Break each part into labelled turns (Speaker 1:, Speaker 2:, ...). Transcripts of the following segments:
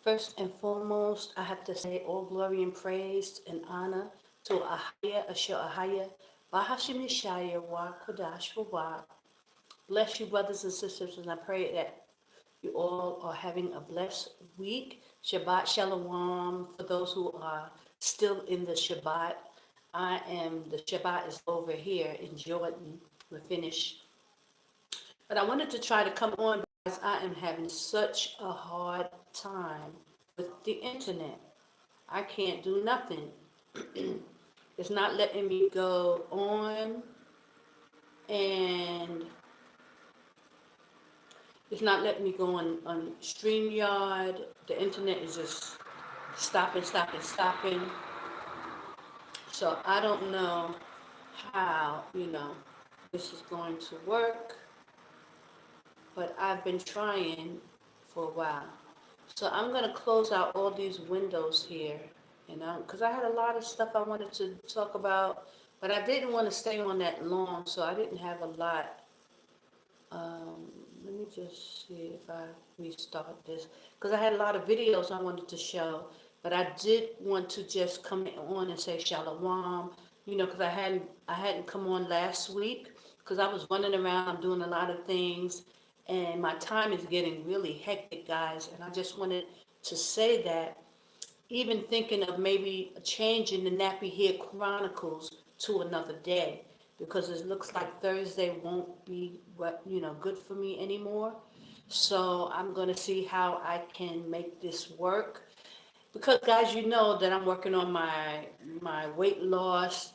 Speaker 1: First and foremost, I have to say all glory and praise and honor to AHAYAH, Asher AHAYAH, Bahashim Yashaya, Wa Qadash, Wa. Bless you, brothers and sisters, and I pray that you all are having a blessed week. Shabbat Shalom for those who are still in the Shabbat. The Shabbat is over here in Jordan. We're finished. But I wanted to try to come on because I am having such a hard time with the internet. I can't do nothing. It's not letting me go on, and it's not letting me go on StreamYard. The internet is just stopping. So I don't know how, this is going to work, but I've been trying for a while. So I'm going to close out all these windows here, because I had a lot of stuff I wanted to talk about, but I didn't want to stay on that long, so I didn't have a lot. Let me just see if I restart this, because I had a lot of videos I wanted to show, but I did want to just come on and say shalom, because I hadn't come on last week because I was running around. I'm doing a lot of things, and my time is getting really hectic, guys. And I just wanted to say that, even thinking of maybe changing the Nappy Hair Chronicles to another day, because it looks like Thursday won't be good for me anymore. So I'm going to see how I can make this work, because guys, you know that I'm working on my weight loss,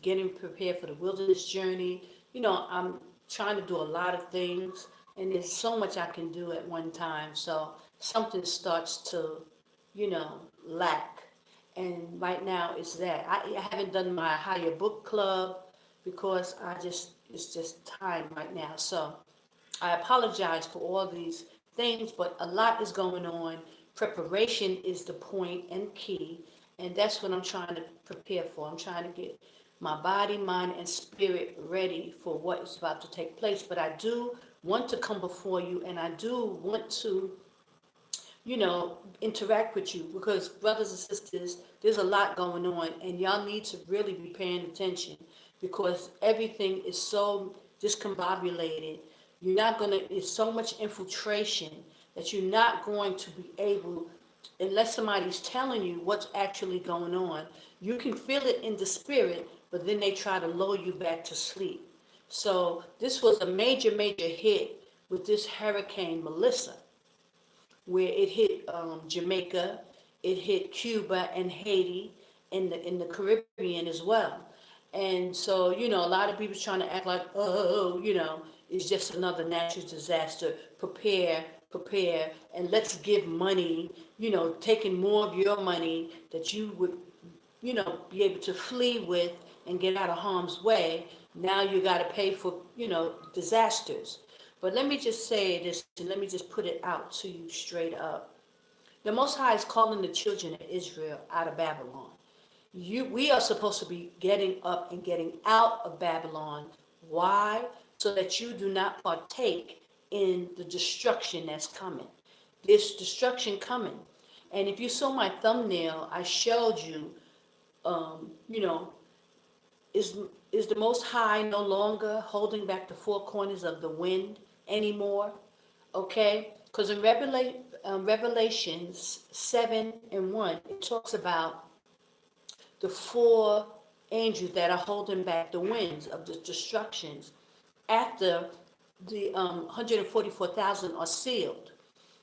Speaker 1: getting prepared for the wilderness journey. I'm trying to do a lot of things, and there's so much I can do at one time. So something starts to, lack. And right now it's that I haven't done my higher book club because it's just time right now. So I apologize for all these things, but a lot is going on. Preparation is the point and key, and that's what I'm trying to prepare for. I'm trying to get my body, mind, and spirit ready for what is about to take place. But I do want to come before you, and I do want to, interact with you, because brothers and sisters, there's a lot going on, and y'all need to really be paying attention, because everything is so discombobulated. You're not gonna. It's so much infiltration that you're not going to be able, unless somebody's telling you what's actually going on. You can feel it in the spirit, but then they try to lull you back to sleep. So this was a major hit with this hurricane Melissa, where it hit Jamaica, it hit Cuba and Haiti, in the Caribbean as well. And so, a lot of people trying to act like, oh, it's just another natural disaster. Prepare, and let's give money, taking more of your money that you would, be able to flee with and get out of harm's way. Now you got to pay for, disasters. But let me just say this, and let me just put it out to you straight up. The Most High is calling the children of Israel out of Babylon. We are supposed to be getting up and getting out of Babylon. Why? So that you do not partake in the destruction that's coming. There's destruction coming. And if you saw my thumbnail, I showed you, you know, is is the Most High no longer holding back the four corners of the wind anymore? Okay, because in Revelations 7:1, it talks about the four angels that are holding back the winds of the destructions after the 144,000 are sealed.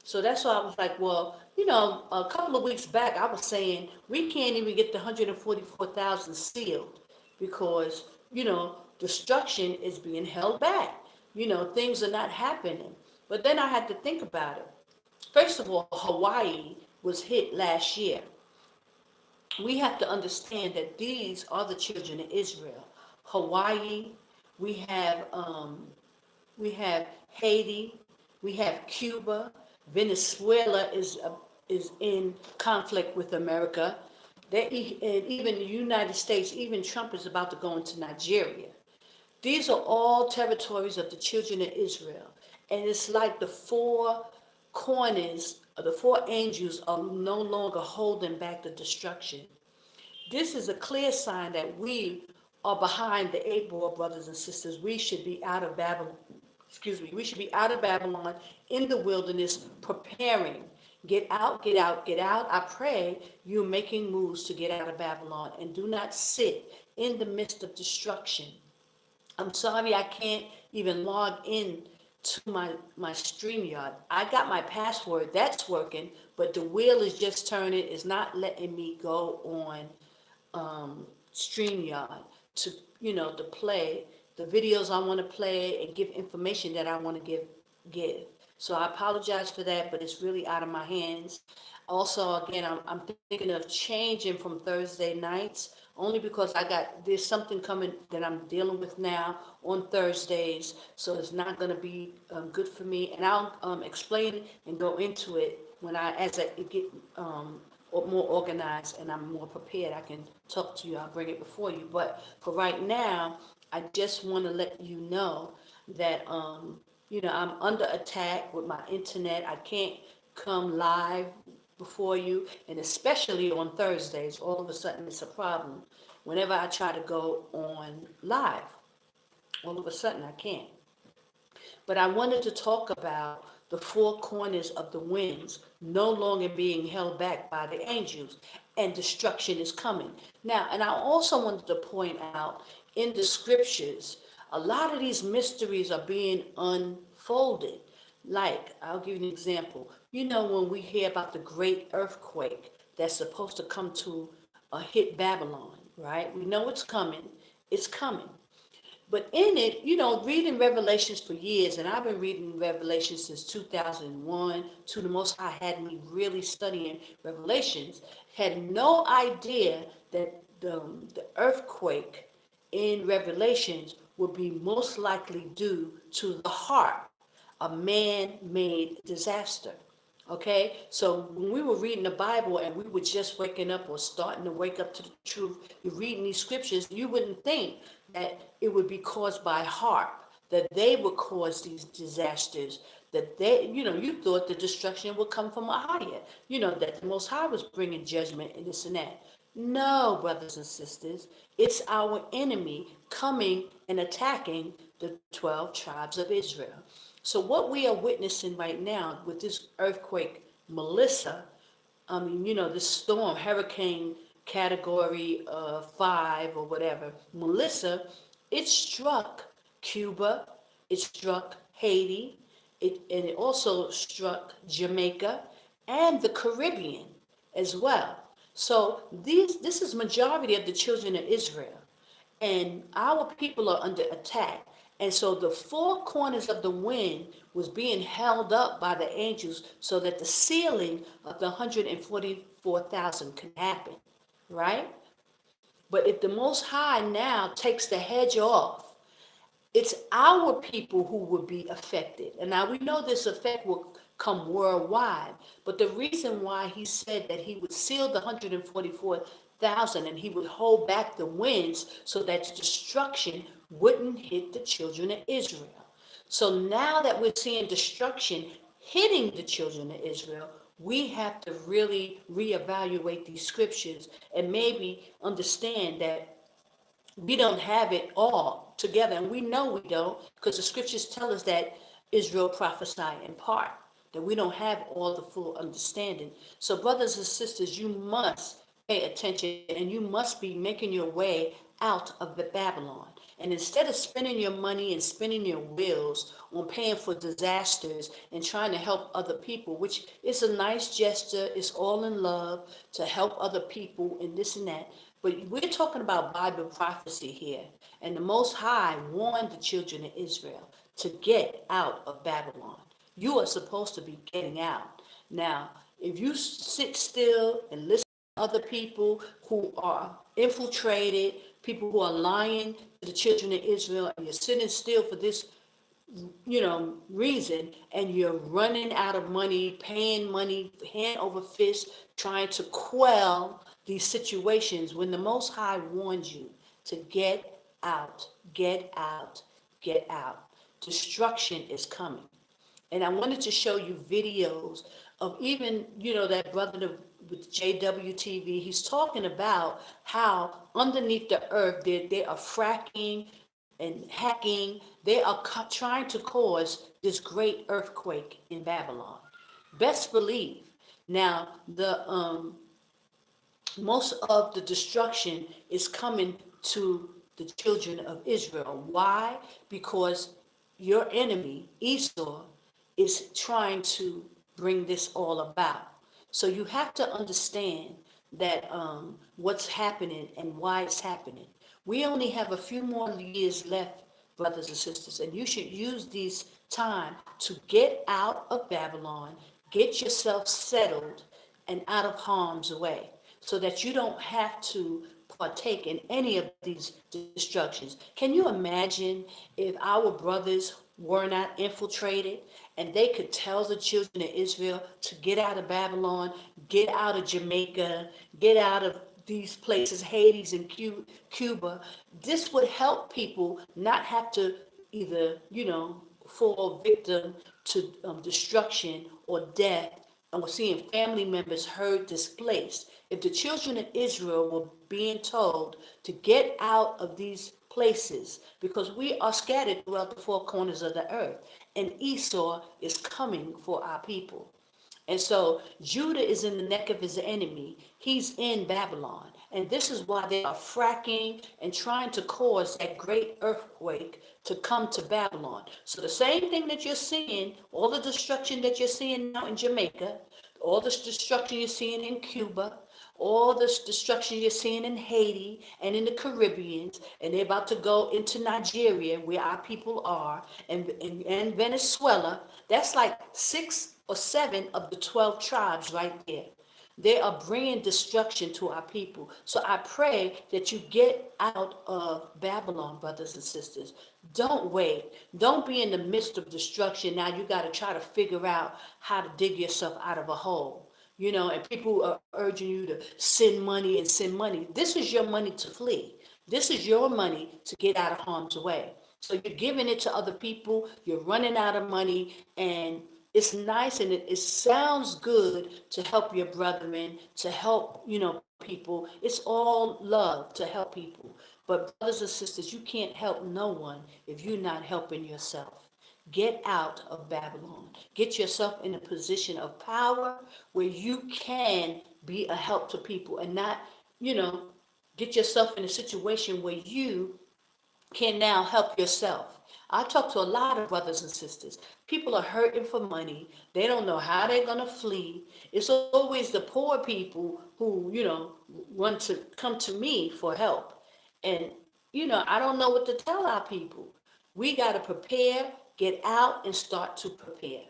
Speaker 1: So that's why I was like, well, a couple of weeks back, I was saying we can't even get the 144,000 sealed because, destruction is being held back. Things are not happening. But then I had to think about it. First of all, Hawaii was hit last year. We have to understand that these are the children of Israel. Hawaii, we have Haiti, we have Cuba, Venezuela is in conflict with America. And even the United States, even Trump is about to go into Nigeria. These are all territories of the children of Israel. And it's like the four corners, the four angels are no longer holding back the destruction. This is a clear sign that we are behind the eight ball, brothers and sisters. We should be out of Babylon. Excuse me. We should be out of Babylon in the wilderness, preparing. Get out, get out, get out. I pray you're making moves to get out of Babylon and do not sit in the midst of destruction. I'm sorry I can't even log in to my StreamYard. I got my password, that's working, but the wheel is just turning. It's not letting me go on StreamYard to, to play the videos I want to play and give information that I want to give. So I apologize for that, but it's really out of my hands. Also, again, I'm thinking of changing from Thursday nights only because there's something coming that I'm dealing with now on Thursdays, so it's not going to be good for me. And I'll explain and go into it as I get more organized and I'm more prepared. I can talk to you. I'll bring it before you. But for right now, I just want to let you know that I'm under attack with my internet. I can't come live before you, and especially on Thursdays, all of a sudden it's a problem. Whenever I try to go on live, all of a sudden I can't. But I wanted to talk about the four corners of the winds no longer being held back by the angels, and destruction is coming. Now, and I also wanted to point out in the scriptures, a lot of these mysteries are being unfolded. Like, I'll give you an example. When we hear about the great earthquake that's supposed to come to hit Babylon, right? We know it's coming. It's coming. But in it, reading Revelations for years, and I've been reading Revelations since 2001, to the Most High had me really studying Revelations, had no idea that the earthquake in Revelations would be most likely due to the harp, a man-made disaster. Okay, so when we were reading the Bible and we were just waking up or starting to wake up to the truth, you're reading these scriptures, you wouldn't think that it would be caused by harp, that they would cause these disasters, that you thought the destruction would come from AHAYAH, that the Most High was bringing judgment and this and that. No, brothers and sisters, it's our enemy coming and attacking the 12 tribes of Israel. So what we are witnessing right now with this earthquake, Melissa, this storm, hurricane category 5 or whatever, Melissa, it struck Cuba, it struck Haiti, and it also struck Jamaica and the Caribbean as well. So this is majority of the children of Israel, and our people are under attack. And so the four corners of the wind was being held up by the angels so that the sealing of the 144,000 can happen, right? But if the Most High now takes the hedge off, it's our people who will be affected. And now we know this effect will come worldwide. But the reason why he said that he would seal the 144,000 and he would hold back the winds so that destruction wouldn't hit the children of Israel. So now that we're seeing destruction hitting the children of Israel, we have to really reevaluate these scriptures and maybe understand that we don't have it all together. And we know we don't, because the scriptures tell us that Israel prophesied in part, that we don't have all the full understanding. So brothers and sisters, you must pay attention and you must be making your way out of the Babylon. And instead of spending your money and spinning your wheels on paying for disasters and trying to help other people, which is a nice gesture, it's all in love to help other people and this and that. But we're talking about Bible prophecy here. And the Most High warned the children of Israel to get out of Babylon. You are supposed to be getting out. Now, if you sit still and listen to other people who are infiltrated, people who are lying to the children of Israel, and you're sitting still for this, reason, and you're running out of money, paying money hand over fist, trying to quell these situations when the Most High warns you to get out, get out, get out. Destruction is coming. And I wanted to show you videos of even, that brother with JWTV, he's talking about how underneath the earth they are fracking and hacking. They are trying to cause this great earthquake in Babylon. Best believe. Now, the most of the destruction is coming to the children of Israel. Why? Because your enemy, Esau, is trying to bring this all about. So you have to understand that what's happening and why it's happening. We only have a few more years left, brothers and sisters, and you should use these time to get out of Babylon, get yourself settled and out of harm's way, so that you don't have to partake in any of these destructions. Can you imagine if our brothers were not infiltrated and they could tell the children of Israel to get out of Babylon, get out of Jamaica, get out of these places, Hades and Cuba? This would help people not have to either, fall victim to destruction or death, and we're seeing family members hurt, displaced. If the children of Israel were being told to get out of these places, because we are scattered throughout the four corners of the earth, and Esau is coming for our people. And so Judah is in the neck of his enemy. He's in Babylon. And this is why they are fracking and trying to cause that great earthquake to come to Babylon. So the same thing that you're seeing, all the destruction that you're seeing now in Jamaica, all this destruction you're seeing in Cuba, all this destruction you're seeing in Haiti and in the Caribbean, and they're about to go into Nigeria, where our people are, and Venezuela. That's like 6 or 7 of the 12 tribes right there. They are bringing destruction to our people. So I pray that you get out of Babylon, brothers and sisters. Don't wait. Don't be in the midst of destruction. Now you got to try to figure out how to dig yourself out of a hole. And people are urging you to send money and send money. This is your money to flee. This is your money to get out of harm's way. So you're giving it to other people, you're running out of money, and it's nice and it sounds good to help your brethren, to help, people. It's all love to help people. But brothers and sisters, you can't help no one if you're not helping yourself. Get out of Babylon. Get yourself in a position of power where you can be a help to people, and not, you know, get yourself in a situation where you can now help yourself. I talk to a lot of brothers and sisters. People are hurting for money. They don't know how they're going to flee. It's always the poor people who, want to come to me for help. And, I don't know what to tell our people. We got to prepare, get out, and start to prepare.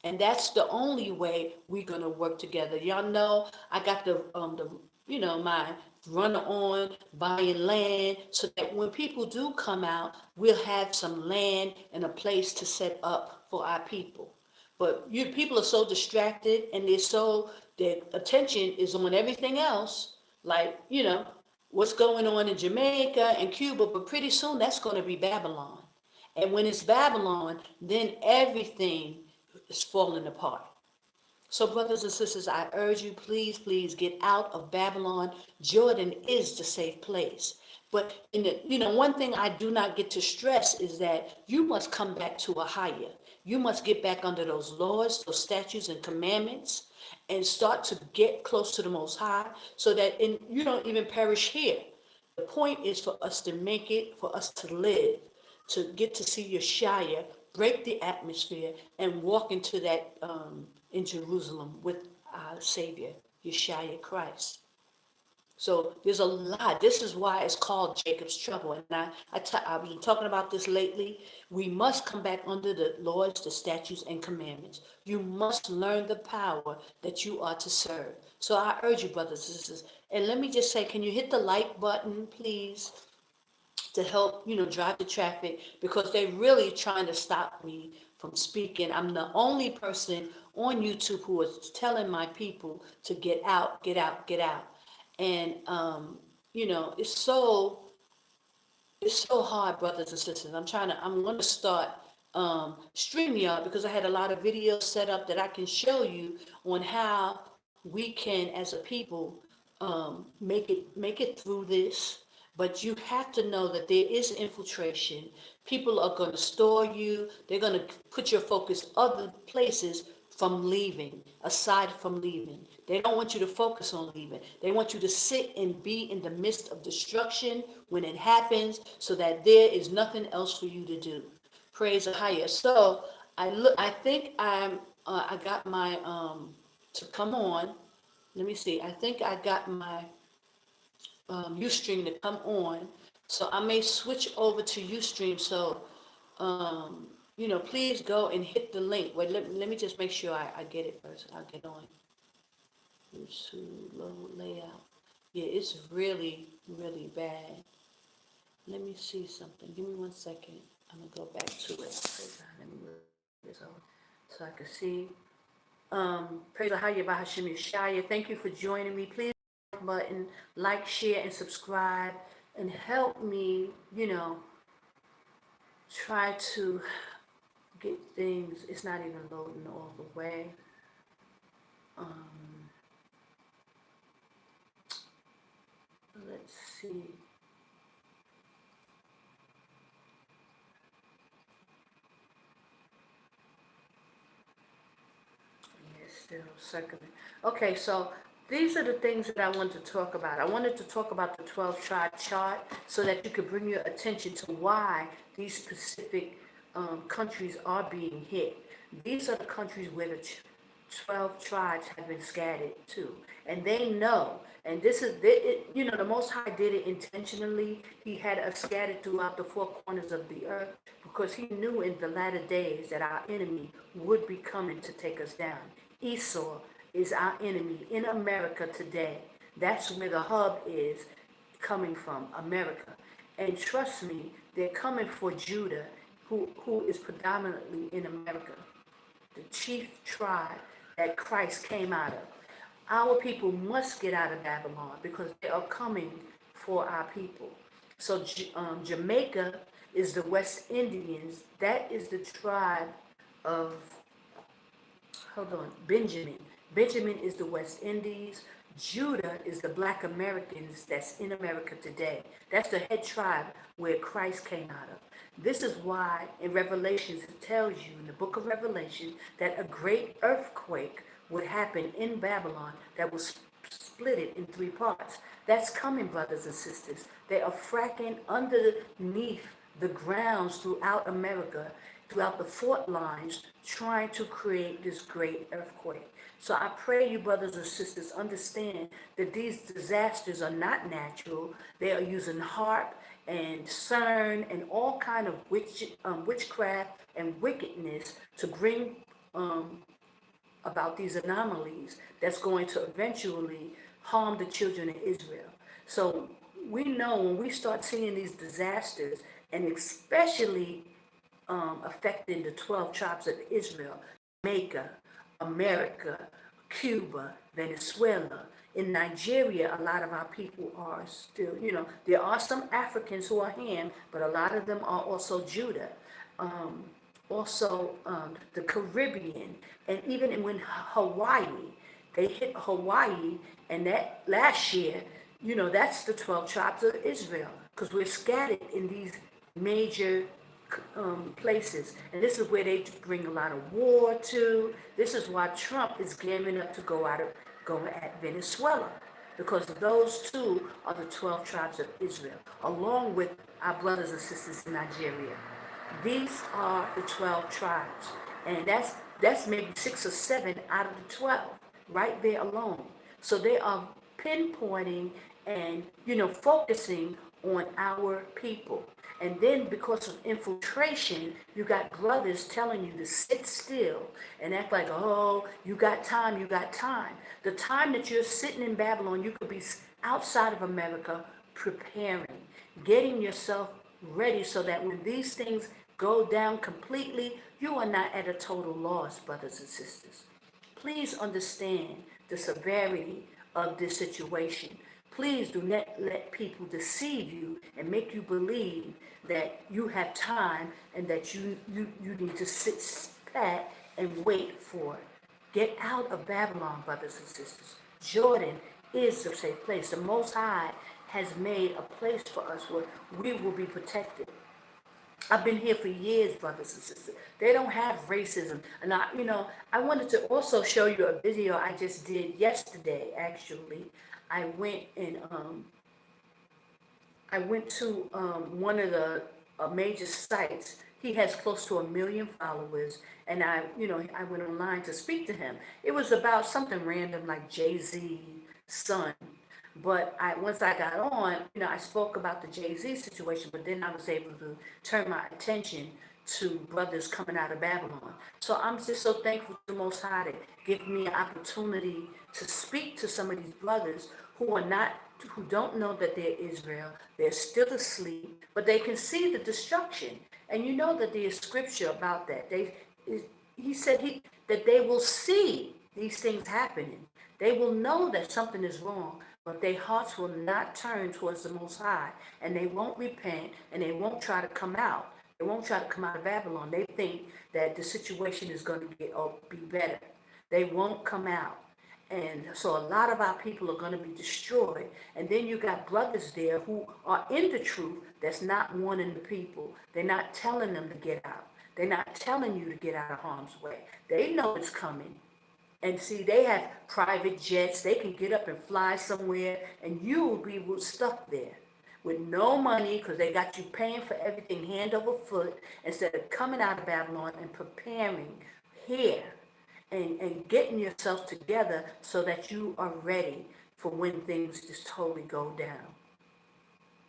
Speaker 1: And that's the only way we're gonna work together. Y'all know I got my runner on buying land, so that when people do come out, we'll have some land and a place to set up for our people. But you people are so distracted, and their attention is on everything else, like, what's going on in Jamaica and Cuba, but pretty soon that's gonna be Babylon. And when it's Babylon, then everything is falling apart. So, brothers and sisters, I urge you, please, please get out of Babylon. Jordan is the safe place. But one thing I do not get to stress is that you must come back to AHAYAH. You must get back under those laws, those statutes and commandments, and start to get close to the Most High, so that you don't even perish here. The point is for us to make it, for us to live, to get to see Yashaya, break the atmosphere, and walk into that in Jerusalem with our Savior, Yashaya Christ. So there's a lot. This is why it's called Jacob's trouble. And I've been talking about this lately. We must come back under the laws, the statutes, and commandments. You must learn the power that you are to serve. So I urge you, brothers and sisters. And let me just say, can you hit the like button, please, to help, drive the traffic, because they're really trying to stop me from speaking. I'm the only person on YouTube who is telling my people to get out, get out, get out. And, it's so hard, brothers and sisters. I'm going to start StreamYard, because I had a lot of videos set up that I can show you on how we can, as a people, make it through this. But you have to know that there is infiltration. People are going to store you. They're going to put your focus other places from leaving, aside from leaving. They don't want you to focus on leaving. They want you to sit and be in the midst of destruction when it happens, so that there is nothing else for you to do. Praise AHAYAH. So I think I got my to come on. Let me see. I think I got my Ustream to come on. So I may switch over to Ustream. So please go and hit the link. Wait, let me just make sure I get it first. I'll get on. YouTube load layout. Yeah, it's really, really bad. Let me see something. Give me 1 second. I'm gonna go back to it. Praise God. Let me move this over so I can see. Praise AHAYAH by Hashem Yashaya. Thank you for joining me. Please button, like, share, and subscribe, and help me, try to get things. It's not even loading all the way. Let's see. Yeah, still circling. Okay, so these are the things that I wanted to talk about. I wanted to talk about the 12 tribe chart so that you could bring your attention to why these specific countries are being hit. These are the countries where the 12 tribes have been scattered to. And they know, and this is, the Most High did it intentionally. He had us scattered throughout the four corners of the earth because he knew in the latter days that our enemy would be coming to take us down. Esau is our enemy in America today. That's where the hub is coming from, America. And trust me, they're coming for Judah, who is predominantly in America, the chief tribe that Christ came out of. Our people must get out of Babylon because they are coming for our people. So Jamaica is the West Indians. That is the tribe of, Benjamin. Benjamin is the West Indies. Judah is the Black Americans that's in America today. That's the head tribe where Christ came out of. This is why in Revelations it tells you in the book of Revelation that a great earthquake would happen in Babylon that will split it in three parts. That's coming, brothers and sisters. They are fracking underneath the grounds throughout America, throughout the fault lines, trying to create this great earthquake. So I pray you, brothers and sisters, understand that these disasters are not natural. They are using HARP and CERN and all kind of witchcraft and wickedness to bring about these anomalies that's going to eventually harm the children of Israel. So we know when we start seeing these disasters, and especially affecting the 12 tribes of Israel, Jamaica, America, Cuba, Venezuela. In Nigeria, a lot of our people are still, there are some Africans who are Ham, but a lot of them are also Judah. Also, the Caribbean, and even when Hawaii, they hit Hawaii, and that last year, that's the 12 tribes of Israel, because we're scattered in these major places. And this is where they bring a lot of war to. This is why Trump is gearing up to go at Venezuela, because those two are the 12 tribes of Israel, along with our brothers and sisters in Nigeria. These are the 12 tribes, and that's maybe 6 or 7 out of the 12 right there alone. So they are pinpointing and focusing on our people. And then because of infiltration, you got brothers telling you to sit still and act like, oh, you got time, you got time. The time that you're sitting in Babylon, you could be outside of America preparing, getting yourself ready so that when these things go down completely, you are not at a total loss, brothers and sisters. Please understand the severity of this situation. Please do not let people deceive you and make you believe that you have time and that you need to sit back and wait for it. Get out of Babylon, brothers and sisters. Jordan is a safe place. The Most High has made a place for us where we will be protected. I've been here for years, brothers and sisters. They don't have racism. And I wanted to also show you a video I just did yesterday, actually. I went and I went to one of the major sites. He has close to 1 million followers, and I went online to speak to him. It was about something random like Jay-Z's son. But once I got on, I spoke about the Jay-Z situation, but then I was able to turn my attention to brothers coming out of Babylon. So I'm just so thankful to the Most High to give me an opportunity to speak to some of these brothers who don't know that they're Israel. They're still asleep, but they can see the destruction. And you know that there's scripture about that. He said that they will see these things happening. They will know that something is wrong, but their hearts will not turn towards the Most High, and they won't repent, and they won't try to come out. They won't try to come out of Babylon. They think that the situation is going to be better. They won't come out. And so a lot of our people are going to be destroyed. And then you got brothers there who are in the truth that's not warning the people. They're not telling them to get out. They're not telling you to get out of harm's way. They know it's coming. And see, they have private jets. They can get up and fly somewhere, and you will be stuck there with no money because they got you paying for everything hand over foot instead of coming out of Babylon and preparing here and getting yourself together so that you are ready for when things just totally go down.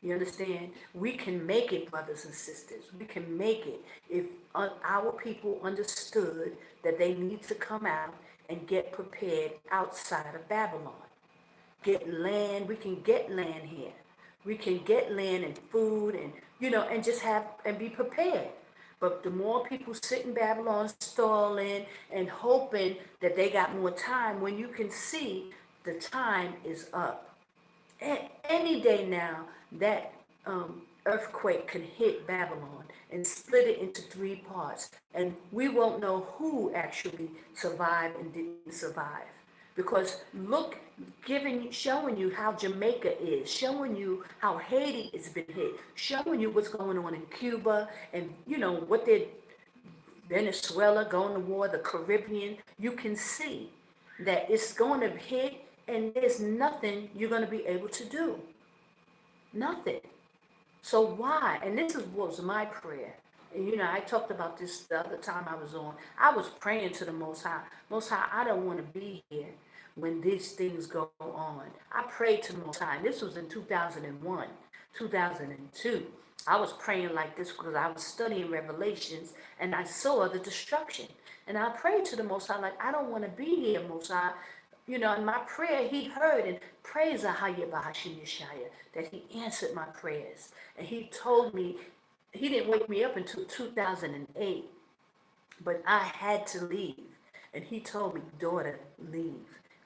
Speaker 1: You understand? We can make it, brothers and sisters. We can make it if our people understood that they need to come out and get prepared outside of Babylon. Get land. We can get land here. We can get land and food and, and just be prepared. But the more people sit in Babylon stalling and hoping that they got more time, when you can see the time is up. Any day now, that earthquake can hit Babylon and split it into 3 parts. And we won't know who actually survived and didn't survive. Because showing you how Jamaica is, showing you how Haiti has been hit, showing you what's going on in Cuba and, what Venezuela going to war, the Caribbean, you can see that it's going to hit and there's nothing you're going to be able to do. Nothing. So why? And this was my prayer. And I talked about this the other time I was on. I was praying to the Most High. Most High, I don't want to be here when these things go on. I prayed to the Most High. This was in 2001, 2002. I was praying like this because I was studying Revelations and I saw the destruction. And I prayed to the Most High like, I don't want to be here, Most High. In my prayer, he heard, and praise AHAYAH Yashaya, that he answered my prayers. And he told me, he didn't wake me up until 2008, but I had to leave. And he told me, daughter, leave.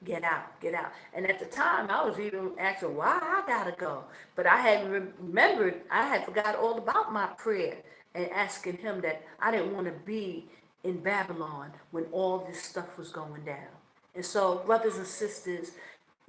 Speaker 1: Get out, get out. And at the time, I was even asking why I gotta go. But I hadn't remembered, I had forgot all about my prayer and asking him that I didn't want to be in Babylon when all this stuff was going down. And so, brothers and sisters,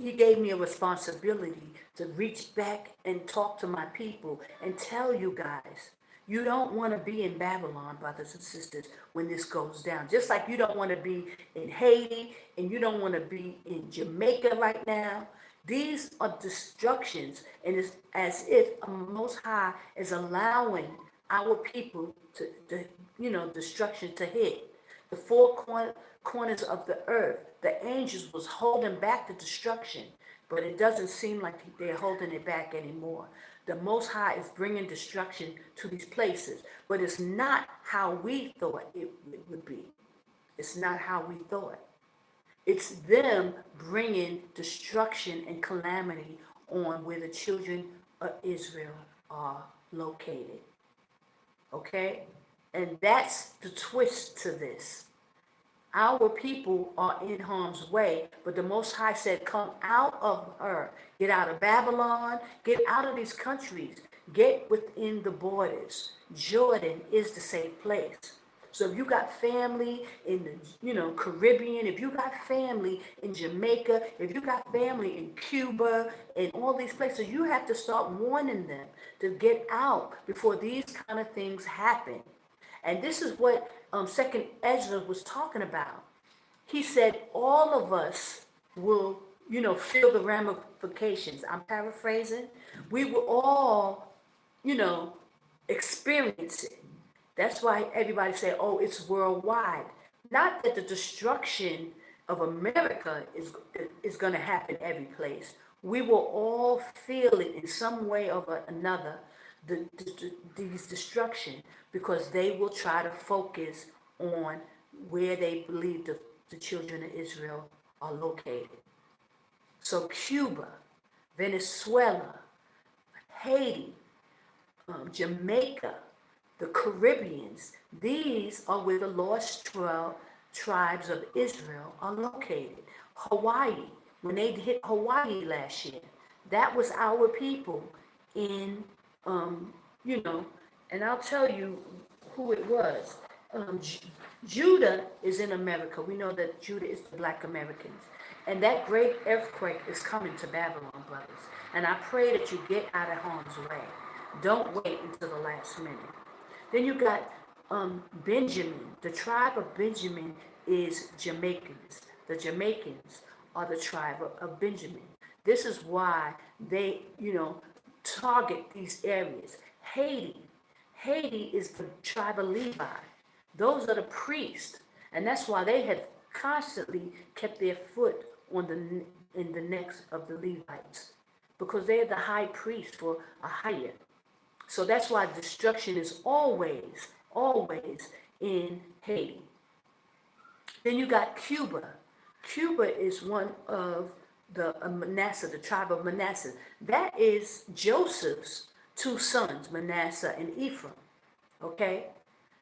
Speaker 1: he gave me a responsibility to reach back and talk to my people and tell you guys, you don't want to be in Babylon, brothers and sisters, when this goes down. Just like you don't want to be in Haiti and you don't want to be in Jamaica right now. These are destructions, and it's as if the Most High is allowing our people to destruction to hit. The 4 corners of the earth, the angels was holding back the destruction, but it doesn't seem like they're holding it back anymore. The Most High is bringing destruction to these places, but it's not how we thought it would be. It's not how we thought. It's them bringing destruction and calamity on where the children of Israel are located. Okay? And that's the twist to this. Our people are in harm's way, but the Most High said, come out of her. Get out of Babylon. Get out of these countries. Get within the borders. Jordan is the safe place. So if you got family in the, Caribbean, if you got family in Jamaica, if you got family in Cuba, and all these places, you have to start warning them to get out before these kind of things happen. And this is what Second Ezra was talking about. He said all of us will, feel the ramifications. I'm paraphrasing. We will all, experience it. That's why everybody say, oh, it's worldwide. Not that the destruction of America is going to happen every place. We will all feel it in some way or another, these destruction, because they will try to focus on where they believe the children of Israel are located. So Cuba, Venezuela, Haiti, Jamaica, the Caribbeans, these are where the lost 12 tribes of Israel are located. Hawaii, when they hit Hawaii last year, that was our people in, and I'll tell you who it was. Judah is in America. We know that Judah is the Black Americans. And that great earthquake is coming to Babylon, brothers. And I pray that you get out of harm's way. Don't wait until the last minute. Then you got Benjamin. The tribe of Benjamin is Jamaicans. The Jamaicans are the tribe of Benjamin. This is why they, target these areas. Haiti is the tribe of Levi. Those are the priests. And that's why they have constantly kept their foot in the necks of the Levites. Because they're the high priest for AHAYAH. So that's why destruction is always in Haiti. Then you got Cuba. Cuba is one of the Manasseh, the tribe of Manasseh. That is Joseph's two sons, Manasseh and Ephraim. Okay?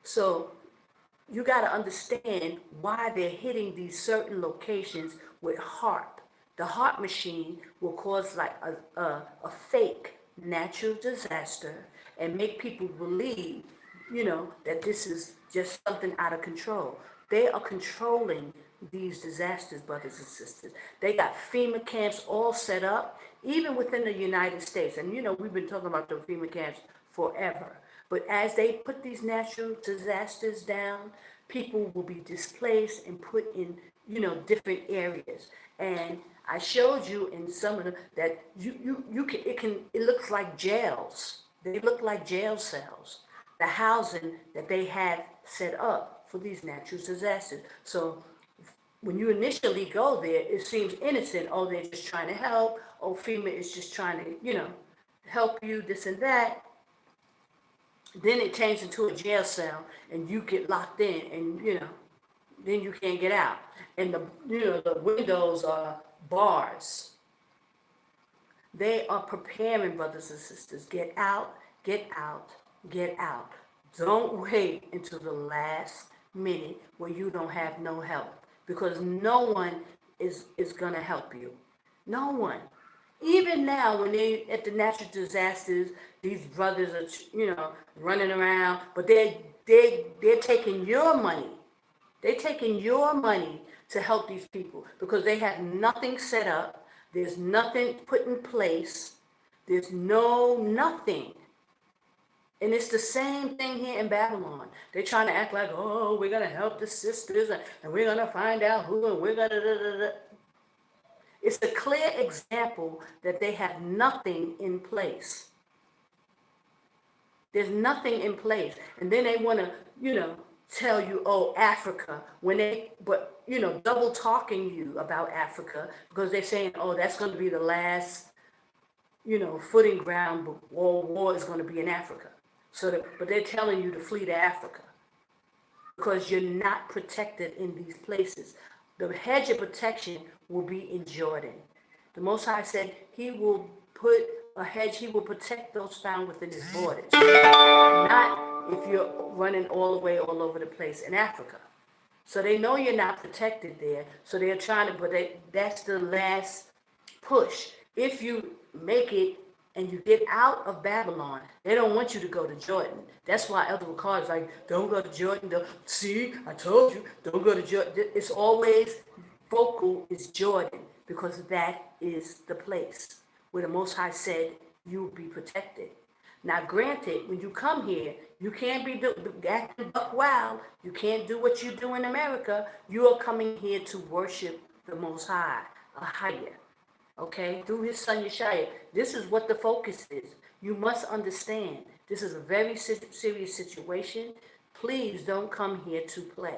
Speaker 1: So you got to understand why they're hitting these certain locations with HAARP. The HAARP machine will cause like a fake natural disaster and make people believe, that this is just something out of control. They are controlling these disasters, brothers and sisters. They got FEMA camps all set up, even within the United States. And, we've been talking about the FEMA camps forever. But as they put these natural disasters down, people will be displaced and put in, different areas. And I showed you in some of them that it looks like jails. They look like jail cells. The housing that they have set up for these natural disasters. So when you initially go there, it seems innocent. Oh, they're just trying to help. Oh, FEMA is just trying to, help you, this and that. Then it turns into a jail cell and you get locked in and, then you can't get out. And the windows are bars. They are preparing, brothers and sisters. Get out, get out, get out. Don't wait until the last minute where you don't have no help, because no one is going to help you. No one. Even now, when they at the natural disasters, these brothers are, running around, but they're taking your money. They're taking your money to help these people because they have nothing set up. There's nothing put in place. There's nothing. And it's the same thing here in Babylon. They're trying to act like, oh, we're going to help the sisters and we're going to find out who and we're going to. It's a clear example that they have nothing in place. There's nothing in place. And then they want to, tell you, oh, Africa, double talking you about Africa because they're saying, oh, that's going to be the last, footing ground, but war is going to be in Africa. But they're telling you to flee to Africa because you're not protected in these places. The hedge of protection will be in Jordan. The Most High said he will put a hedge, he will protect those found within his borders. Not if you're running all the way all over the place in Africa. So they know you're not protected there. So they're trying to, but that's the last push. If you make it and you get out of Babylon, they don't want you to go to Jordan. That's why Elder Ricard is like, don't go to Jordan. Don't, see, I told you, don't go to Jordan. It's always focal is Jordan because that is the place where the Most High said you will be protected. Now, granted, when you come here, you can't be acting buck wild. You can't do what you do in America. You are coming here to worship the Most High, AHAYAH, okay, through his son Yashaya. This is what the focus is. You must understand, this is a very serious situation. Please don't come here to play.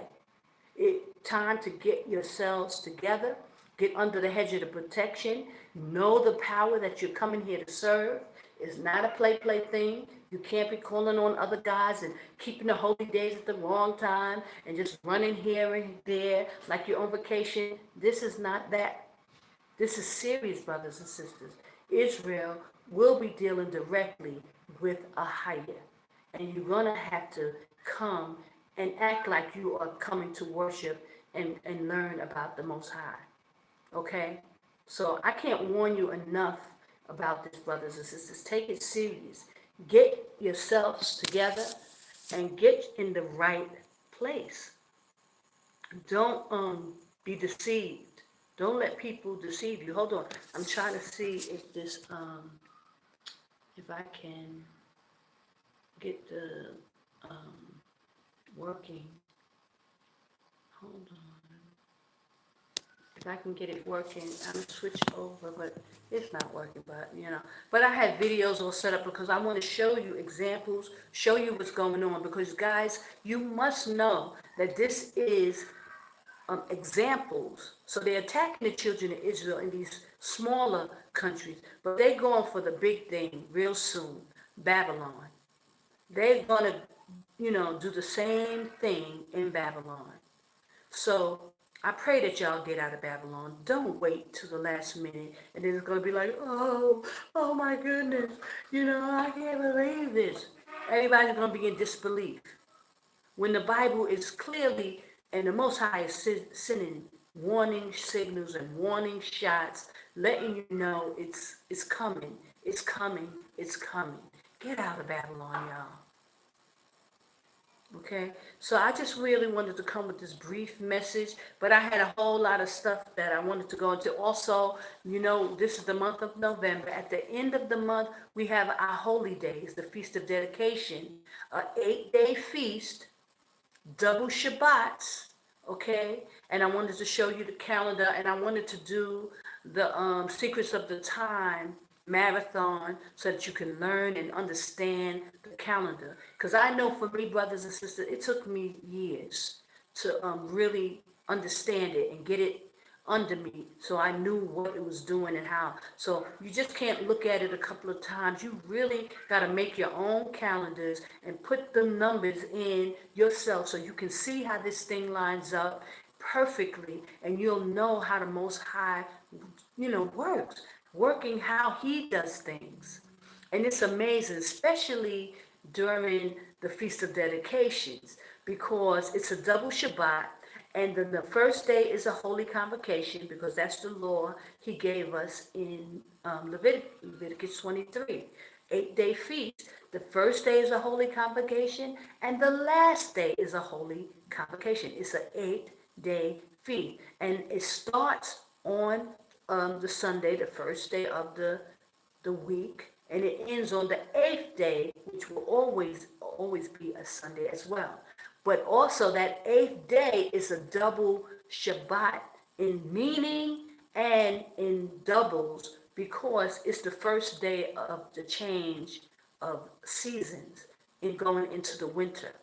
Speaker 1: It's time to get yourselves together, get under the hedge of the protection, know the power that you're coming here to serve. It's not a play thing. You can't be calling on other guys and keeping the holy days at the wrong time and just running here and there like you're on vacation. This is not that. This is serious, brothers and sisters. Israel will be dealing directly with AHAYAH. And you're going to have to come and act like you are coming to worship and learn about the Most High. Okay? So I can't warn you enough about this, brothers and sisters. Take it serious. Get yourselves together and get in the right place. Don't be deceived. Don't let people deceive you. Hold on. I'm trying to see if this if I can get the working. Hold on. If I can get it working, I'm gonna switch over, but it's not working, but you know. But I had videos all set up because I want to show you examples, show you what's going on, because guys, you must know that this is examples. So they're attacking the children of Israel in these smaller countries, but they're going for the big thing real soon, Babylon. They're going to, do the same thing in Babylon. So I pray that y'all get out of Babylon. Don't wait till the last minute and then it's going to be like, oh my goodness, I can't believe this. Everybody's going to be in disbelief. When the Bible is clearly, and the Most High is sending warning signals and warning shots, letting you know it's coming, it's coming, it's coming. Get out of Babylon, y'all. Okay, so I just really wanted to come with this brief message, but I had a whole lot of stuff that I wanted to go into. Also, this is the month of November. At the end of the month, we have our holy days, the Feast of Dedication, an 8-day feast, double Shabbats, okay? And I wanted to show you the calendar, and I wanted to do the Secrets of the Time marathon so that you can learn and understand the calendar. Because I know for me, brothers and sisters, it took me years to really understand it and get it under me so I knew what it was doing and how. So you just can't look at it a couple of times. You really got to make your own calendars and put the numbers in yourself so you can see how this thing lines up perfectly, and you'll know how the Most High works, working how he does things. And it's amazing, especially during the Feast of Dedications, because it's a double Shabbat. And then the first day is a holy convocation, because that's the law he gave us in Leviticus 23. 8-day feast. The first day is a holy convocation, and the last day is a holy convocation. It's an 8-day feast. And it starts on the Sunday, the first day of the week, and it ends on the 8th day, which will always be a Sunday as well. But also that 8th day is a double Shabbat in meaning and in doubles, because it's the first day of the change of seasons in going into the winter.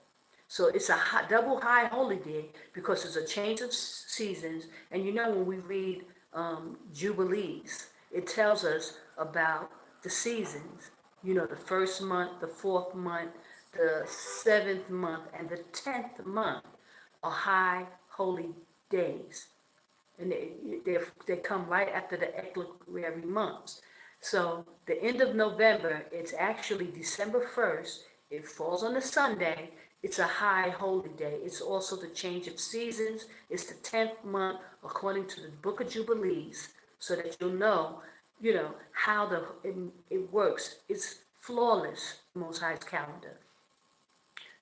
Speaker 1: So it's a double high holy day because it's a change of seasons. And when we read Jubilees, it tells us about the seasons. The first month, the 4th month, the 7th month, and the 10th month are high holy days. And they come right after the equilibrium months. So the end of November, it's actually December 1st. It falls on a Sunday. It's a high holy day. It's also the change of seasons. It's the 10th month according to the book of Jubilees, so that you'll know, how it works. It's flawless, Most High's calendar.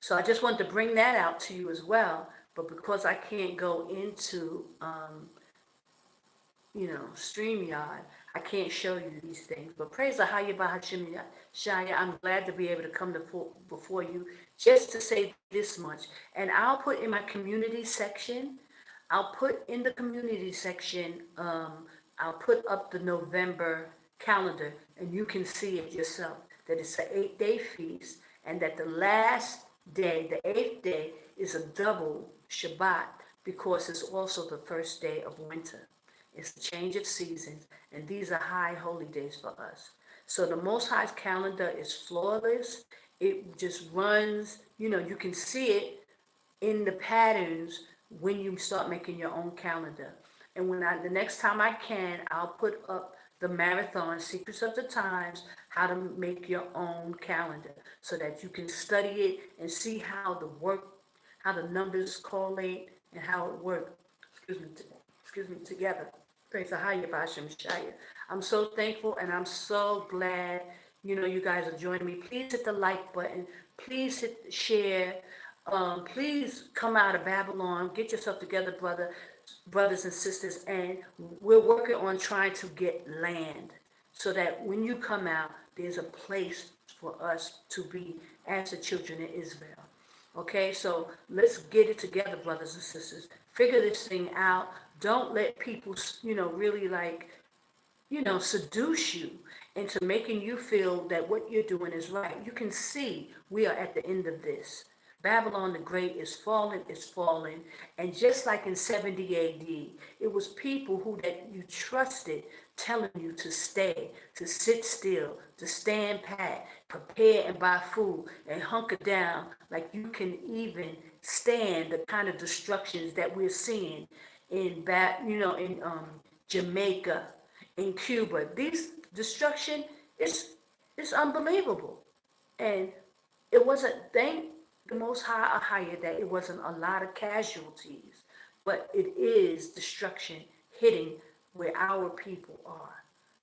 Speaker 1: So I just wanted to bring that out to you as well. But because I can't go into, StreamYard, I can't show you these things. But praise the AHAYAH, Shaya. I'm glad to be able to come before you just to say this much. And I'll put in my community section, I'll put up the November calendar, and you can see it yourself, that it's an 8-day feast, and that the last day, the 8th day, is a double Shabbat, because it's also the first day of winter. It's the change of seasons, and these are high holy days for us. So the Most High's calendar is flawless. It just runs, you can see it in the patterns when you start making your own calendar. And the next time I can, I'll put up the marathon, Secrets of the Times, how to make your own calendar, so that you can study it and see how the numbers correlate and how it works. Excuse me, together. Praise the Yashaya. I'm so thankful, and I'm so glad, you guys are joining me. Please hit the like button. Please hit share. Please come out of Babylon. Get yourself together, brothers and sisters. And we're working on trying to get land, so that when you come out, there's a place for us to be as the children of Israel. Okay, so let's get it together, brothers and sisters. Figure this thing out. Don't let people, really seduce you into making you feel that what you're doing is right. You can see we are at the end of this. Babylon the Great is falling, and just like in 70 AD, it was people that you trusted telling you to stay, to sit still, to stand pat, prepare and buy food, and hunker down like you can even stand the kind of destructions that we're seeing in Jamaica, in Cuba. These destruction is unbelievable. And it wasn't, thank the Most High AHAYAH, that it wasn't a lot of casualties, but it is destruction hitting where our people are.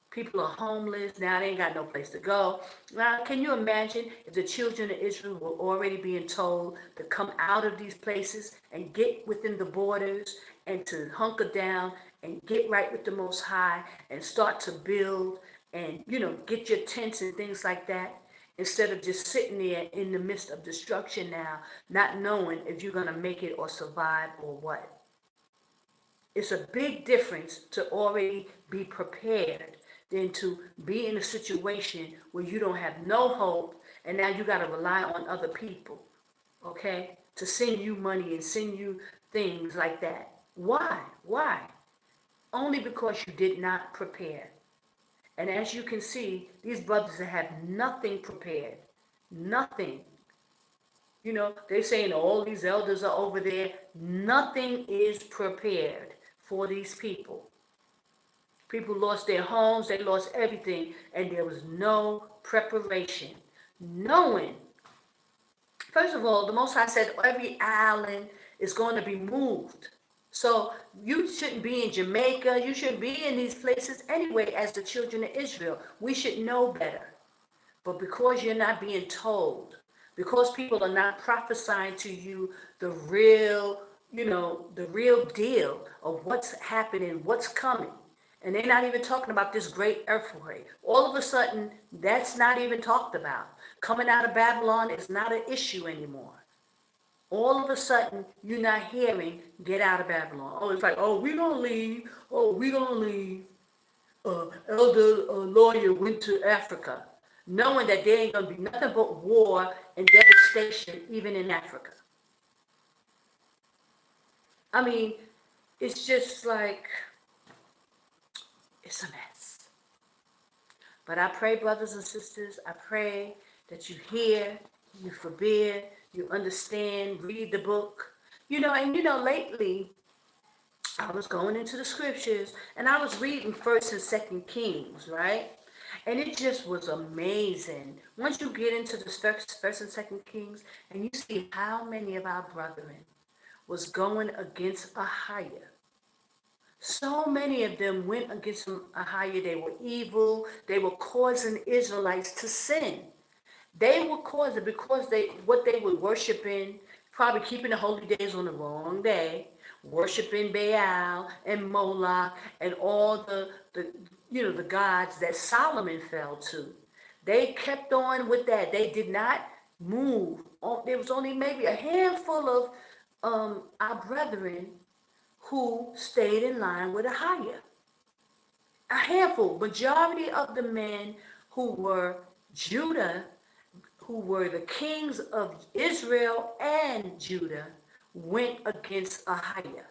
Speaker 1: People are homeless now; they ain't got no place to go. Now, can you imagine if the children of Israel were already being told to come out of these places and get within the borders and to hunker down and get right with the Most High and start to build and, get your tents and things like that, instead of just sitting there in the midst of destruction now, not knowing if you're going to make it or survive or what. It's a big difference to already be prepared than to be in a situation where you don't have no hope, and now you got to rely on other people, okay, to send you money and send you things like that. Why? Why? Only because you did not prepare. And as you can see, these brothers have nothing prepared. Nothing. They're saying all these elders are over there. Nothing is prepared for these people. People lost their homes, they lost everything, and there was no preparation. Knowing, first of all, the Most High said every island is going to be moved. So you shouldn't be in Jamaica, you shouldn't be in these places anyway as the children of Israel. We should know better. But because you're not being told, because people are not prophesying to you the real, the real deal of what's happening, what's coming, and they're not even talking about this great earthquake. All of a sudden, that's not even talked about. Coming out of Babylon is not an issue anymore. All of a sudden, you're not hearing, get out of Babylon. Oh, it's like, oh, we're going to leave. Oh, we're going to leave. Elder lawyer went to Africa, knowing that there ain't going to be nothing but war and devastation even in Africa. I mean, it's just like, it's a mess. But I pray, brothers and sisters, I pray that you hear, you forbear, you understand, read the book. Lately, I was going into the scriptures and I was reading 1st and 2nd Kings, right? And it just was amazing. Once you get into the first and second Kings, and you see how many of our brethren was going against AHAYAH. So many of them went against AHAYAH. They were evil. They were causing Israelites to sin. They were causing, because what they were worshiping, probably keeping the holy days on the wrong day, worshiping Baal and Moloch and all the gods that Solomon fell to. They kept on with that. They did not move. There was only maybe a handful of our brethren who stayed in line with AHAYAH. A handful. Majority of the men who were Judah, who were the kings of Israel and Judah, went against AHAYAH.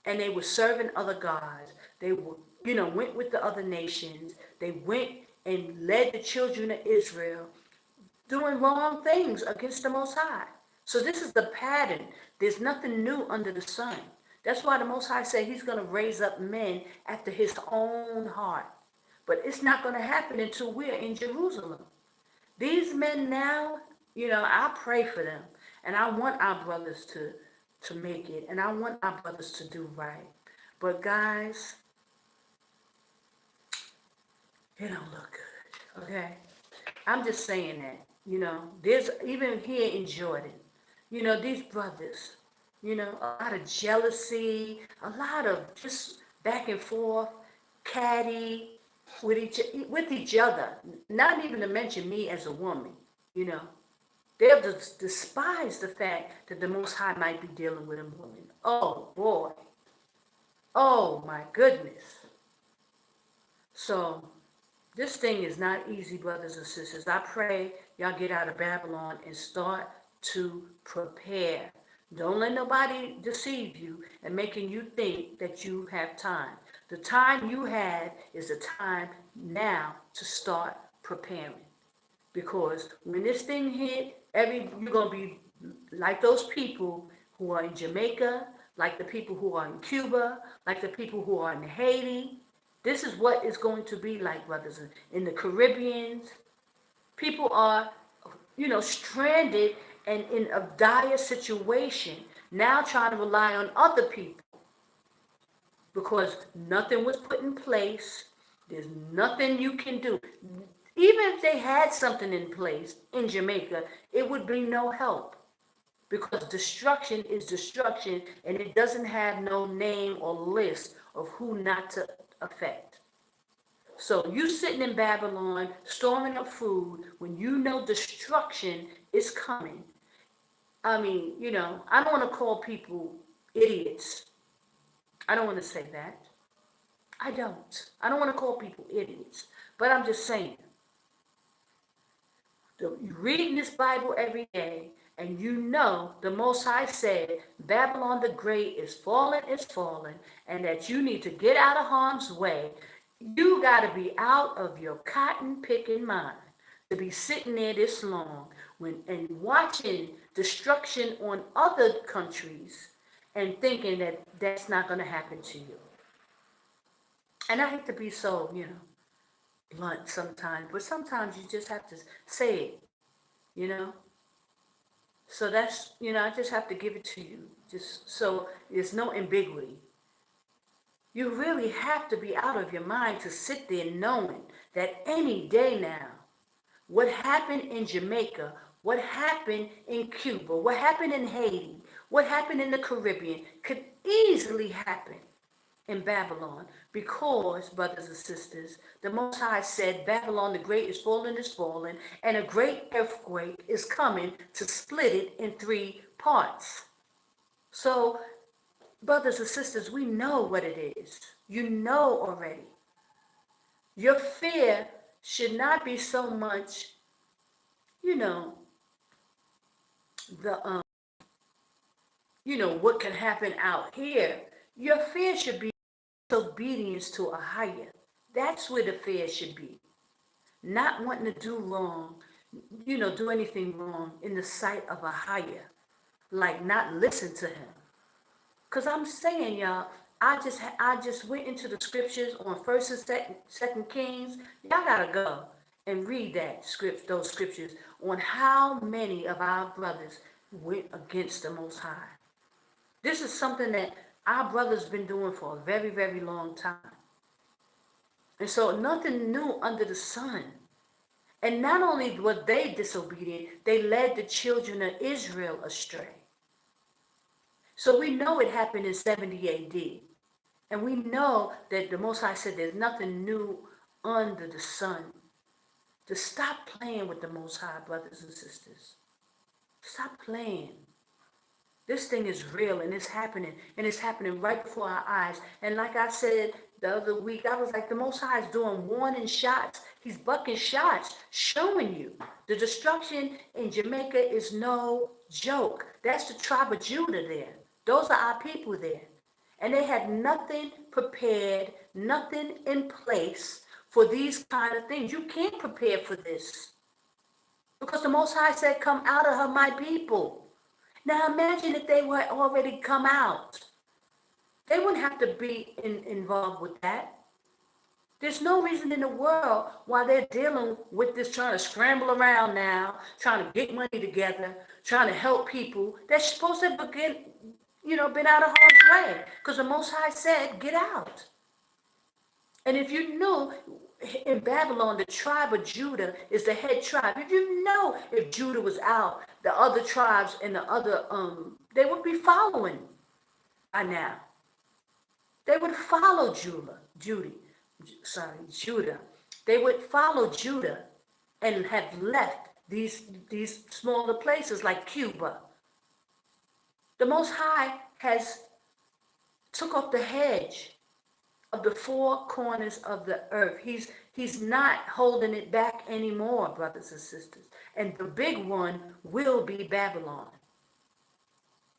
Speaker 1: And they were serving other gods. They were, went with the other nations. They went and led the children of Israel doing wrong things against the Most High. So this is the pattern. There's nothing new under the sun. That's why the Most High said he's going to raise up men after his own heart. But it's not going to happen until we're in Jerusalem. These men now, I pray for them. And I want our brothers to make it. And I want our brothers to do right. But guys, it don't look good, okay? I'm just saying that, there's, even here in Jordan, these brothers, a lot of jealousy, a lot of just back and forth, catty with each other, not even to mention me as a woman, They'll despise the fact that the Most High might be dealing with a woman. Oh, boy. Oh, my goodness. So, this thing is not easy, brothers and sisters. I pray y'all get out of Babylon and start to prepare. Don't let nobody deceive you and making you think that you have time. The time you have is the time now to start preparing. Because when this thing hit, you're going to be like those people who are in Jamaica, like the people who are in Cuba, like the people who are in Haiti. This is what it's going to be like, brothers. In the Caribbean, people are, stranded and in a dire situation, now trying to rely on other people because nothing was put in place. There's nothing you can do. Even if they had something in place in Jamaica, it would be no help because destruction is destruction and it doesn't have no name or list of who not to affect. So you sitting in Babylon, storing up food, when you know destruction is coming. I mean, I don't want to call people idiots. I don't want to say that. I don't. I don't want to call people idiots. But I'm just saying. You're reading this Bible every day, and the Most High said, Babylon the Great is fallen, and that you need to get out of harm's way. You got to be out of your cotton picking mind to be sitting there this long and watching destruction on other countries and thinking that that's not going to happen to you. And I hate to be so, blunt sometimes, but sometimes you just have to say it, So that's, I just have to give it to you, just so there's no ambiguity. You really have to be out of your mind to sit there knowing that any day now, what happened in Jamaica, what happened in Cuba, what happened in Haiti, what happened in the Caribbean could easily happen in Babylon because, brothers and sisters, the Most High said Babylon the Great is fallen, and a great earthquake is coming to split it in 3 parts. So, brothers and sisters, we know what it is. You know already. Your fear should not be so much, what can happen out here. Your fear should be obedience to AHAYAH. That's where the fear should be. Not wanting to do wrong, do anything wrong in the sight of AHAYAH. Like not listen to him. Because I'm saying, y'all, I just went into the scriptures on First and Second Kings. Y'all gotta go and read those scriptures on how many of our brothers went against the Most High. This is something that our brothers been doing for a very, very long time. And so nothing new under the sun. And not only were they disobedient, they led the children of Israel astray. So we know it happened in 70 AD. And we know that the Most High said there's nothing new under the sun. To stop playing with the Most High, brothers and sisters. Stop playing. This thing is real and it's happening. And it's happening right before our eyes. And like I said the other week, I was like, the Most High is doing warning shots. He's bucking shots, showing you. The destruction in Jamaica is no joke. That's the tribe of Judah there. Those are our people there. And they had nothing prepared, nothing in place for these kind of things. You can't prepare for this. Because the Most High said, come out of her, my people. Now imagine if they were already come out. They wouldn't have to be involved with that. There's no reason in the world why they're dealing with this, trying to scramble around now, trying to get money together, trying to help people. They're supposed to begin, been out of harm's way. Because the Most High said, get out. And if you knew, in Babylon, the tribe of Judah is the head tribe. If you know, if Judah was out, the other tribes and the other, they would be following by now. They would follow Judah. They would follow Judah and have left these smaller places like Cuba. The Most High has took off the hedge of the four corners of the earth. He's not holding it back anymore, brothers and sisters. And the big one will be Babylon.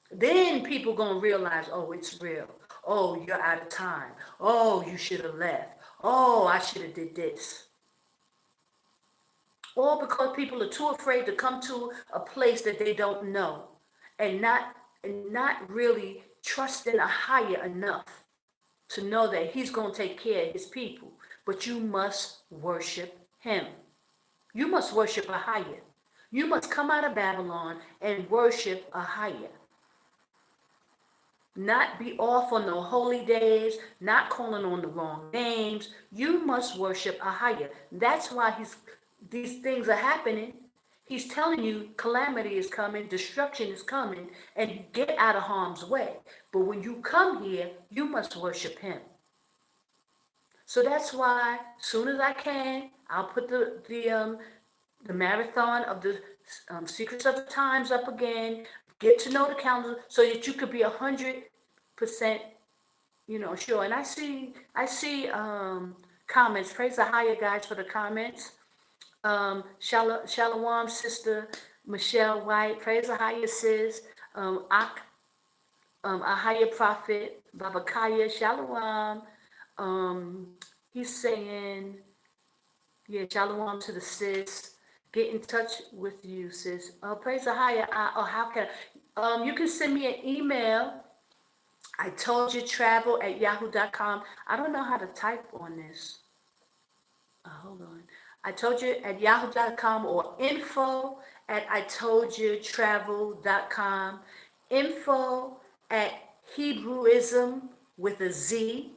Speaker 1: Then people gonna realize, oh, it's real. Oh, you're out of time. Oh, you should have left. Oh, I should have did this. All because people are too afraid to come to a place that they don't know, and not really trusting AHAYAH enough to know that he's going to take care of his people. But you must worship him. You must worship AHAYAH. You must come out of Babylon and worship AHAYAH. Not be off on no holy days, not calling on the wrong names. You must worship AHAYAH. That's why these things are happening. He's telling you calamity is coming, destruction is coming, and get out of harm's way. But when you come here, you must worship him. So that's why, as soon as I can, I'll put the marathon of the Secrets of the Times up again. Get to know the calendar so that you could be 100%, sure. And I see comments. Praise AHAYAH, guys, for the comments. Shalom, sister Michelle White. Praise AHAYAH, sis. AHAYAH prophet Babakaya. Shalom. He's saying, yeah, shalom to the sis. Get in touch with you, sis. Praise AHAYAH. How can you can send me an email. itojatravel@yahoo.com. I don't know how to type on this. Hold on. itoja@yahoo.com or info@itojatravel.com. Info@Hebrewism with a Z.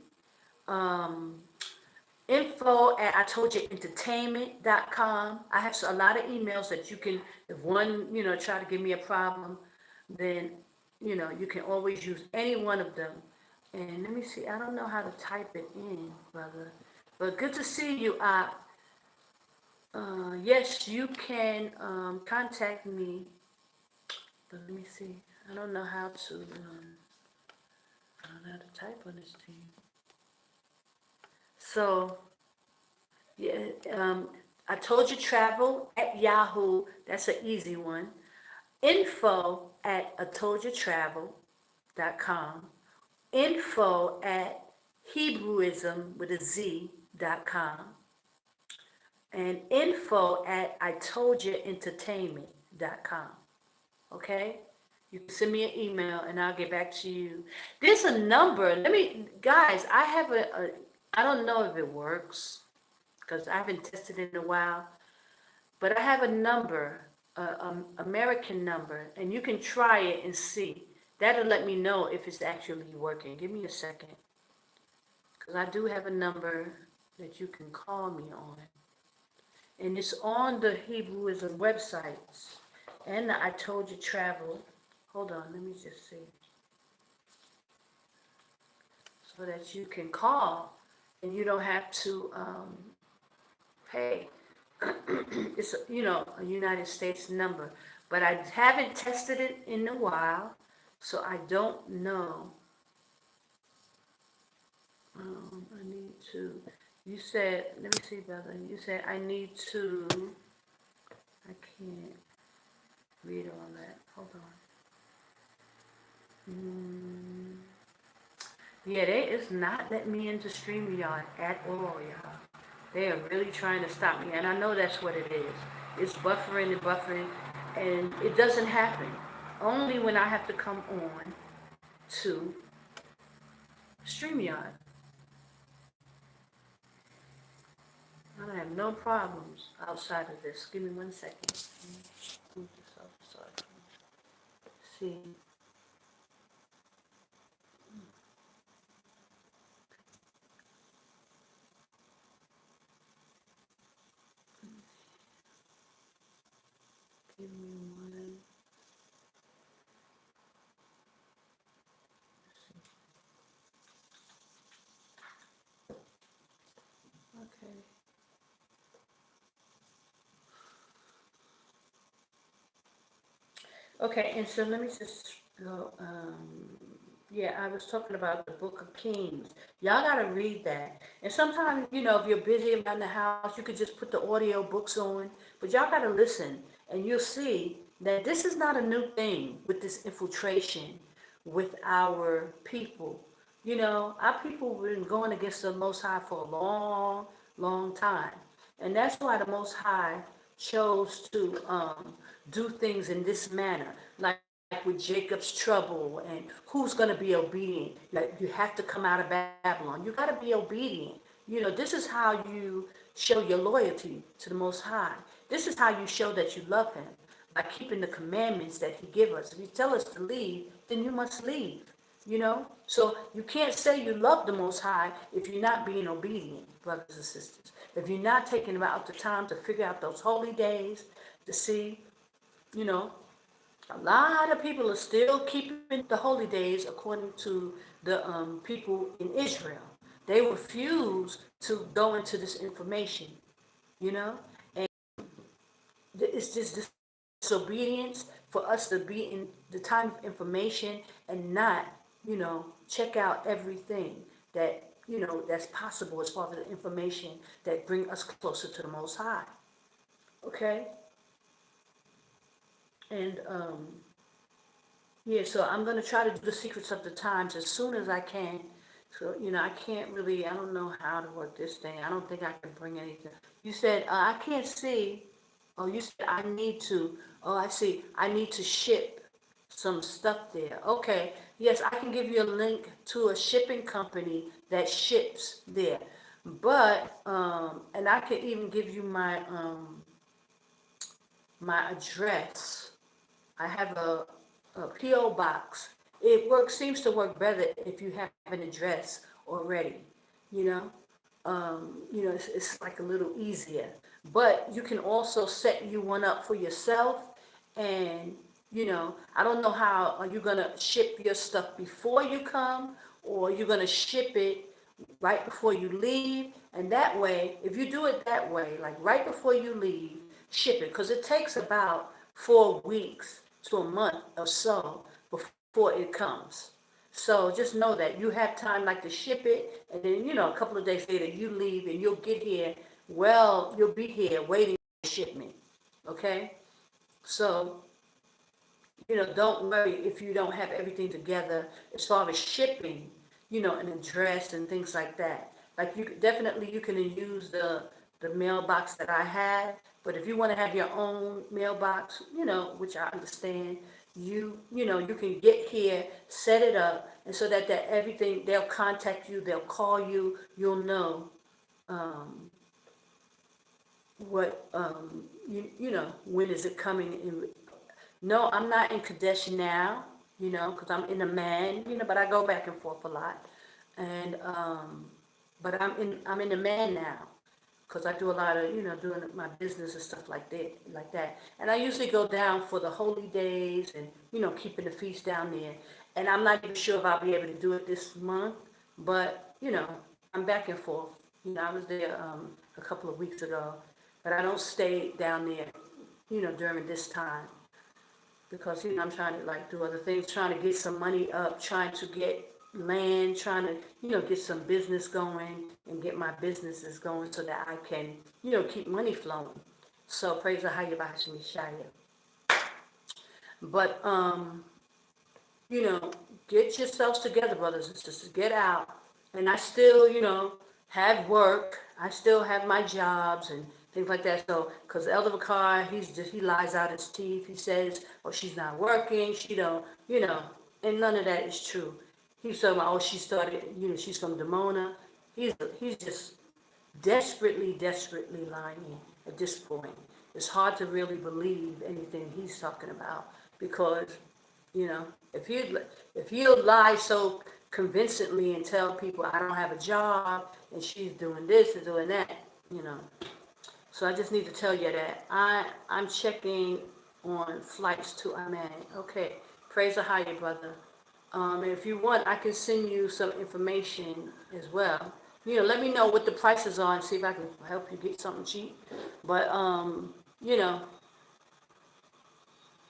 Speaker 1: Info@itojaentertainment.com. I have a lot of emails that you can, if one, try to give me a problem, then, you can always use any one of them. And let me see, I don't know how to type it in, brother. But good to see you. Yes, you can contact me. But let me see. I don't know how to, I don't know how to type on this thing. So, yeah, itojatravel@Yahoo. That's an easy one. Info@itojatravel.com. Info@Hebrewism with a Z.com. And info@itojaentertainment.com. Okay? You can send me an email and I'll get back to you. There's a number. Guys, I have I don't know if it works because I haven't tested it in a while, but I have a number, American number, and you can try it and see. That'll let me know if it's actually working. Give me a second, because I do have a number that you can call me on. And it's on the Hebrewism websites and the itojatravel. Hold on, let me just see. So that you can call and you don't have to pay. It's, a United States number. But I haven't tested it in a while, so I don't know. I need to. You said, let me see, brother. You said I need to. I can't read all that. Hold on. Yeah, they is not letting me into StreamYard at all, y'all. They are really trying to stop me, and I know that's what it is. It's buffering and buffering, and it doesn't happen. Only when I have to come on to StreamYard. I don't have no problems outside of this. Give me 1 second. See. Give me one. Okay. Okay, and so let me just go. Yeah, I was talking about the Book of Kings. Y'all gotta read that. And sometimes, if you're busy around the house, you could just put the audio books on. But y'all gotta listen, and you'll see that this is not a new thing with this infiltration with our people. Our people have been going against the Most High for a long, long time. And that's why the Most High chose to do things in this manner. Like with Jacob's trouble and who's going to be obedient. Like you have to come out of Babylon. You got to be obedient. This is how you show your loyalty to the Most High. This is how you show that you love Him, by keeping the commandments that He give us. If He tell us to leave, then you must leave. So you can't say you love the Most High if you're not being obedient, brothers and sisters. If you're not taking about the time to figure out those holy days, to see, you know, a lot of people are still keeping the holy days according to the people in Israel. They refuse to go into this information, and it's just disobedience for us to be in the time of information and not, check out everything that, that's possible as far as the information that bring us closer to the Most High. Okay? And, yeah, so I'm going to try to do the secrets of the times as soon as I can. So, I can't really, I don't know how to work this thing. I don't think I can bring anything. You said, I can't see. Oh, you said I need to. Oh, I see. I need to ship some stuff there. Okay. Yes, I can give you a link to a shipping company that ships there. But, and I can even give you my address. I have a P.O. box. Seems to work better if you have an address already, you know. It's like a little easier. But you can also set you one up for yourself. And, I don't know how, are you going to ship your stuff before you come, or you're going to ship it right before you leave? And that way, if you do it that way, like right before you leave, ship it. Because it takes about 4 weeks to a month or so before it comes. So just know that you have time like to ship it, and then, a couple of days later you leave and you'll get here. Well, you'll be here waiting for shipment. Okay? So, don't worry if you don't have everything together as far as shipping, an address and things like that. Like you can use the mailbox that I have, but if you want to have your own mailbox, which I understand, you can get here, set it up, and so that everything, they'll contact you, they'll call you, you'll know um, what when is it coming in. No, I'm not in Qadash now, because I'm in Amman, but I go back and forth a lot, and but I'm in Amman now, because I do a lot of doing my business and stuff like that. And I usually go down for the holy days and keeping the feast down there. And I'm not even sure if I'll be able to do it this month, but I'm back and forth. I was there a couple of weeks ago, but I don't stay down there during this time, because I'm trying to like do other things, trying to get some money up, trying to get land, trying to get some business going and get my businesses going so that I can keep money flowing. So praise AHAYAH Yashaya. But get yourselves together, brothers and sisters. Get out. And I still have work. I still have my jobs and things like that. So, because Elder Bakar, he lies out his teeth. He says, "Oh, she's not working. She don't, and none of that is true. He's talking about, oh, she started, she's from Demona. He's just desperately lying at this point. It's hard to really believe anything he's talking about, because, if you lie so convincingly and tell people I don't have a job and she's doing this and doing that, So I just need to tell you that I'm checking on flights to Amman. Okay, praise AHAYAH, brother. And if you want, I can send you some information as well. Let me know what the prices are and see if I can help you get something cheap. But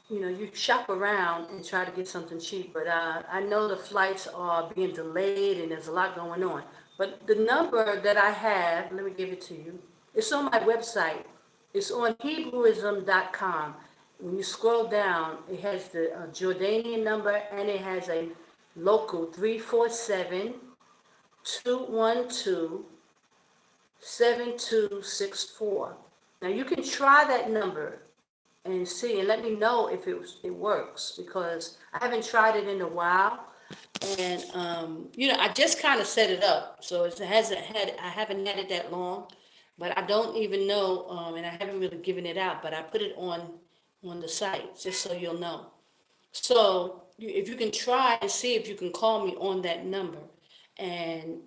Speaker 1: you shop around and try to get something cheap. But I know the flights are being delayed and there's a lot going on. But the number that I have, let me give it to you. It's on my website. It's on Hebrewism.com. When you scroll down, it has the Jordanian number, and it has a local 347-212-7264. Now you can try that number and see, and let me know if it works, because I haven't tried it in a while. And I just kind of set it up, so I haven't had it that long, but I don't even know, and I haven't really given it out, but I put it on the site just so you'll know. So if you can try and see if you can call me on that number, and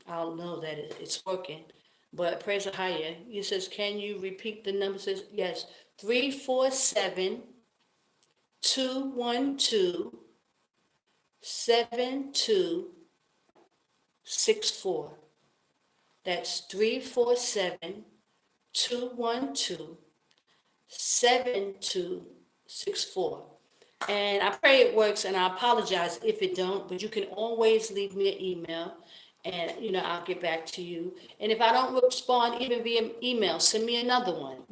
Speaker 1: I'll know that it's working. But praise AHAYAH. He says, can you repeat the number? Says yes, 347-212-7264. That's 347-212-7264. And I pray it works, and I apologize if it don't, but you can always leave me an email, and I'll get back to you. And if I don't respond even via email, send me another one.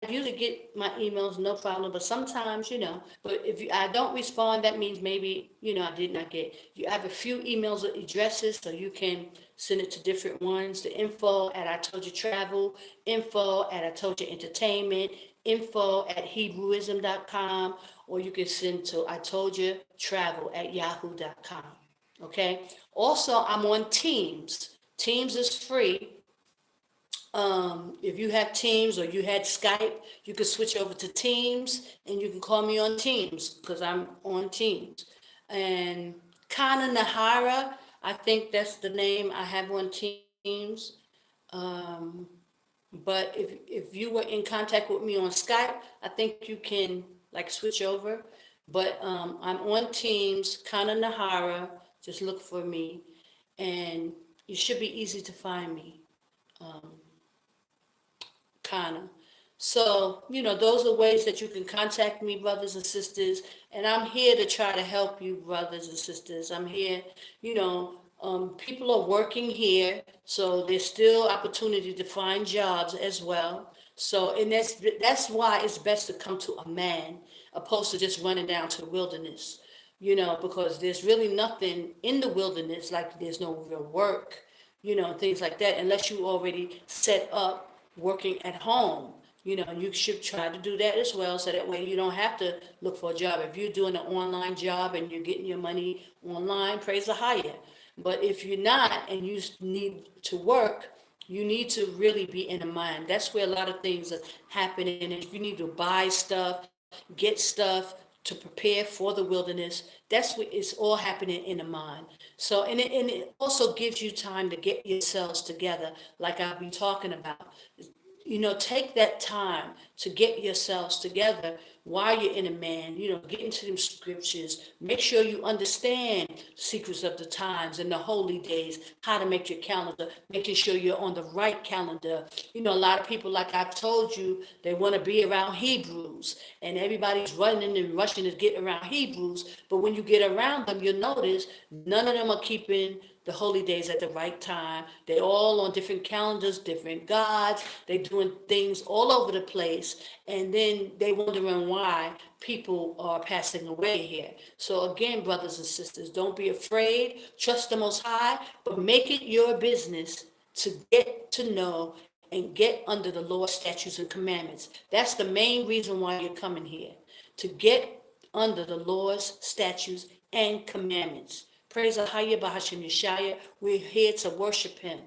Speaker 1: I usually get my emails, no problem, but sometimes, but if I don't respond, that means maybe, I did not get. You have a few emails addresses, so you can send it to different ones. The info@itojatravel, info@itojaentertainment, info@hebrewism.com, or you can send to itojatravel@yahoo.com. Okay. Also, I'm on Teams. Teams is free. If you have Teams or you had Skype, you can switch over to Teams, and you can call me on Teams, because I'm on Teams. And Kana Nahara, I think that's the name I have on Teams. But if you were in contact with me on Skype, I think you can like switch over. But I'm on Teams, Kana Nahara. Just look for me, and it should be easy to find me. Kana. So, those are ways that you can contact me, brothers and sisters. And I'm here to try to help you, brothers and sisters. I'm here, people are working here, so there's still opportunity to find jobs as well. So, and that's why it's best to come to a man, opposed to just running down to the wilderness, because there's really nothing in the wilderness, like there's no real work, things like that, unless you already set up working at home. And you should try to do that as well, so that way you don't have to look for a job. If you're doing an online job and you're getting your money online, praise the higher. But if you're not and you need to work, you need to really be in the mind. That's where a lot of things are happening. And you need to buy stuff, get stuff to prepare for the wilderness. That's what it's all happening in the mind. So, and it also gives you time to get yourselves together, like I've been talking about. Take that time to get yourselves together while you're in a man. Get into them scriptures. Make sure you understand secrets of the times and the holy days, how to make your calendar, making sure you're on the right calendar. A lot of people, like I've told you, they want to be around Hebrews, and everybody's running and rushing to get around Hebrews. But when you get around them, you'll notice none of them are keeping the holy days at the right time. They all on different calendars, different gods. They doing things all over the place, and then they wondering why people are passing away here. So again, brothers and sisters, don't be afraid. Trust the Most High, but make it your business to get to know and get under the law, statutes, and commandments. That's the main reason why you're coming here, to get under the laws, statutes, and commandments. Praise AHAYAH Bahasham Yashaya. We're here to worship him.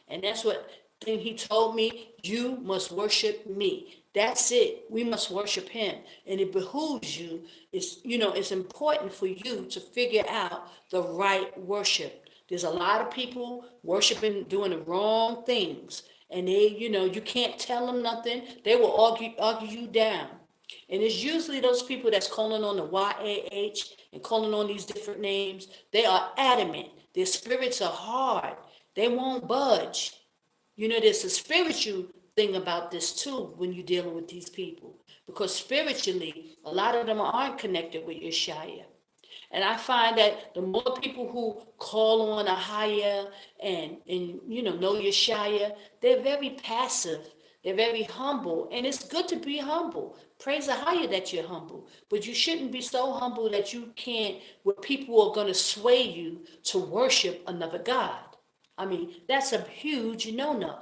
Speaker 1: And that's what thing he told me, you must worship me. That's it. We must worship him. And it behooves you. It's important for you to figure out the right worship. There's a lot of people worshiping, doing the wrong things. And you can't tell them nothing. They will argue you down. And it's usually those people that's calling on the YAH and calling on these different names. They are adamant. Their spirits are hard. They won't budge. There's a spiritual thing about this too when you're dealing with these people. Because spiritually, a lot of them aren't connected with Yashaya. And I find that the more people who call on AHAYAH and know Yashaya, they're very passive. They're very humble. And it's good to be humble. Praise AHAYAH that you're humble. But you shouldn't be so humble that you can't, where people are going to sway you to worship another God. I mean, that's a huge no-no.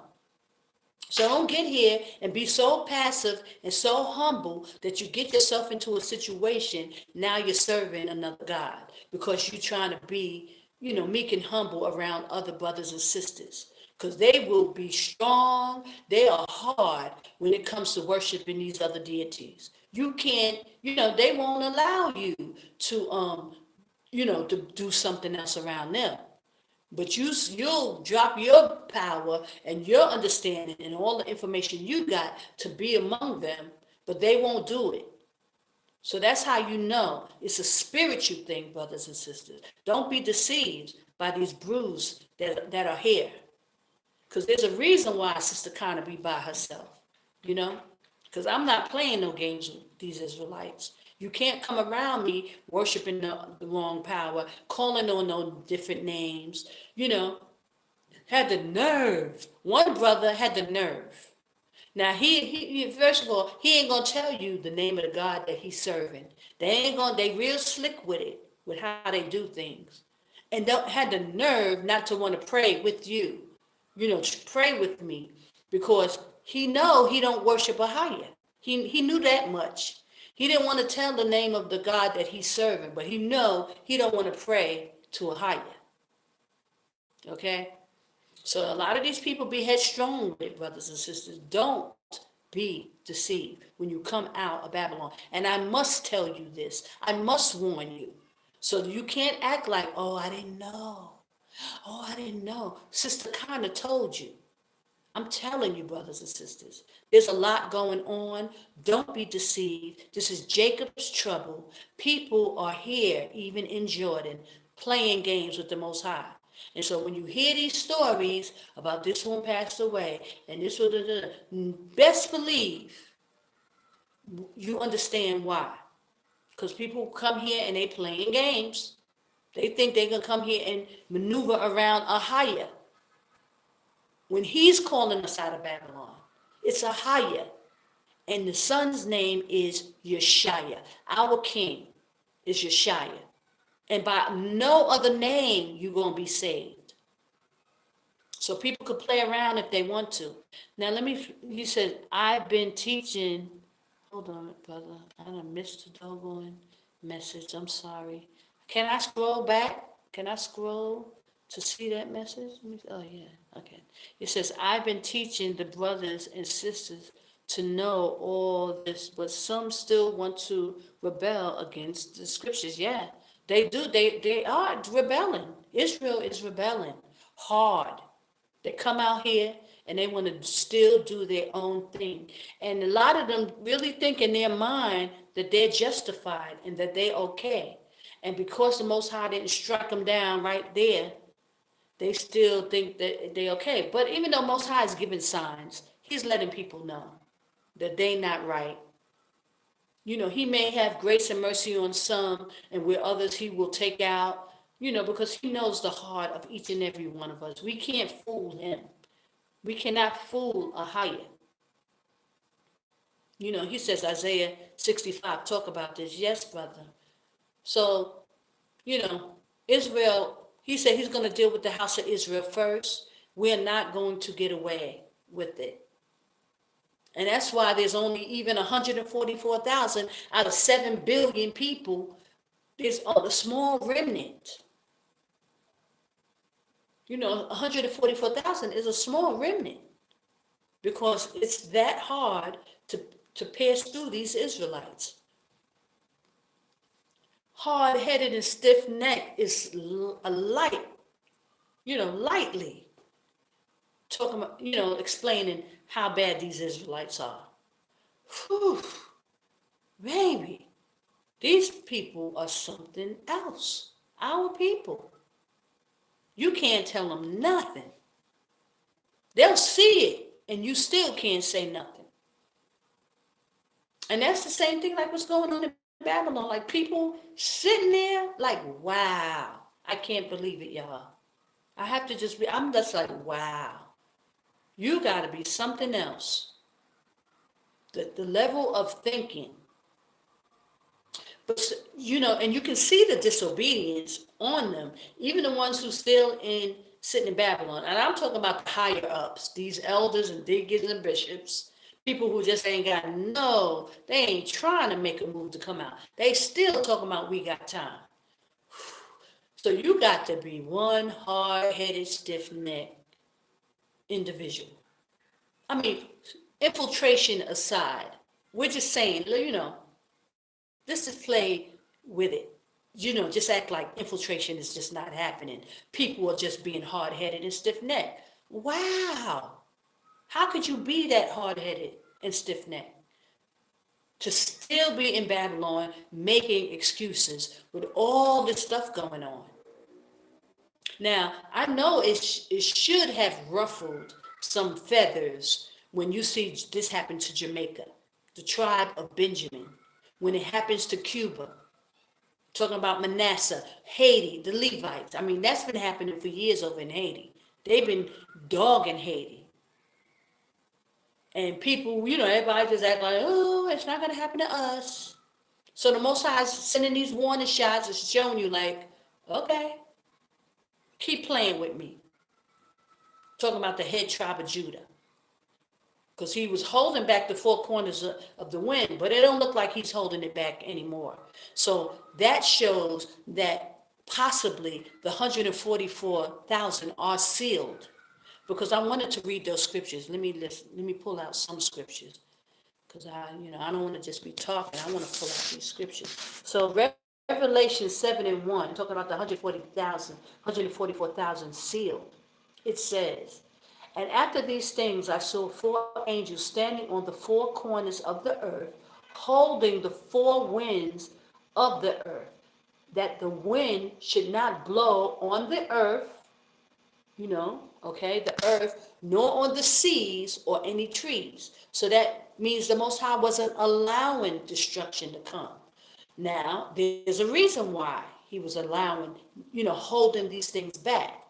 Speaker 1: So don't get here and be so passive and so humble that you get yourself into a situation, now you're serving another God because you're trying to be, meek and humble around other brothers and sisters. Because they will be strong, they are hard when it comes to worshiping these other deities. You can't, they won't allow you to do something else around them. But you'll drop your power and your understanding and all the information you got to be among them, but they won't do it. So that's how you know it's a spiritual thing, brothers and sisters. Don't be deceived by these brews that are here. Because there's a reason why Sister Connor be by herself, Because I'm not playing no games with these Israelites. You can't come around me worshiping the wrong power, calling on no different names, had the nerve. One brother had the nerve. Now he first of all, he ain't gonna tell you the name of the God that he's serving. They real slick with it, with how they do things. And they had the nerve not to want to pray with you, to pray with me, because he don't worship AHAYAH. He knew that much. He didn't want to tell the name of the God that he's serving, but he don't want to pray to AHAYAH. Okay? So a lot of these people be headstrong with it, brothers and sisters. Don't be deceived when you come out of Babylon. And I must tell you this. I must warn you. So you can't act like, oh, I didn't know. Oh, I didn't know. Sister kind of told you. I'm telling you, brothers and sisters, there's a lot going on. Don't be deceived. This is Jacob's trouble. People are here, even in Jordan, playing games with the Most High. And so when you hear these stories about this one passed away and this one, best believe you understand why. Because people come here and they playing games. They think they're going to come here and maneuver around AHAYAH. When he's calling us out of Babylon, it's AHAYAH. And the son's name is Yashaya. Our king is Yashaya. And by no other name you're going to be saved. So people could play around if they want to. Now he said, I've been teaching, hold on, brother. I done missed the doggone message. I'm sorry. Can I scroll back? Can I scroll to see that message? Oh, yeah. Okay. It says, I've been teaching the brothers and sisters to know all this, but some still want to rebel against the scriptures. Yeah, they do. They are rebelling. Israel is rebelling hard. They come out here and they want to still do their own thing. And a lot of them really think in their mind that they're justified and that they're okay. And because the Most High didn't strike them down right there, they still think that they're okay. But even though Most High is giving signs, he's letting people know that they're not right. He may have grace and mercy on some, and where others he will take out, because he knows the heart of each and every one of us. We can't fool him. We cannot fool AHAYAH. He says, Isaiah 65, talk about this. Yes, brother. So, Israel, he said he's going to deal with the house of Israel first. We're not going to get away with it. And that's why there's only even 144,000 out of 7 billion people. There's a small remnant. 144,000 is a small remnant because it's that hard to pass through these Israelites. Hard-headed and stiff-necked is a lightly talking about, explaining how bad these Israelites are. Whew, baby, these people are something else. Our people. You can't tell them nothing. They'll see it, and you still can't say nothing. And that's the same thing like what's going on in Babylon. Like people sitting there like, wow, I can't believe it, y'all. I'm just like, wow. You got to be something else. The level of thinking. But, and you can see the disobedience on them, even the ones who still sitting in Babylon. And I'm talking about the higher ups, these elders and deacons and bishops, people who just ain't got they ain't trying to make a move to come out. They still talking about we got time. So you got to be one hard-headed, stiff-necked individual. I mean, infiltration aside, we're just saying, let's just play with it. Just act like infiltration is just not happening. People are just being hard-headed and stiff-necked. Wow. How could you be that hard-headed and stiff-necked? To still be in Babylon making excuses with all this stuff going on. Now, I know it should have ruffled some feathers when you see this happen to Jamaica, the tribe of Benjamin, when it happens to Cuba, talking about Manasseh, Haiti, the Levites. I mean, that's been happening for years over in Haiti. They've been dogging Haiti. And people, everybody just act like, oh, it's not going to happen to us. So the Most High is sending these warning shots and showing you like, okay, keep playing with me. Talking about the head tribe of Judah. Because he was holding back the 4 corners of the wind, but it don't look like he's holding it back anymore. So that shows that possibly the 144,000 are sealed. Because I wanted to read those scriptures. Let me pull out some scriptures. Because I don't want to just be talking. I want to pull out these scriptures. So Revelation 7:1, talking about the 144,000 sealed. It says, and after these things I saw 4 angels standing on the 4 corners of the earth, holding the 4 winds of the earth, that the wind should not blow on the earth, the earth, nor on the seas or any trees. So that means the Most High wasn't allowing destruction to come. Now, there's a reason why he was allowing, holding these things back.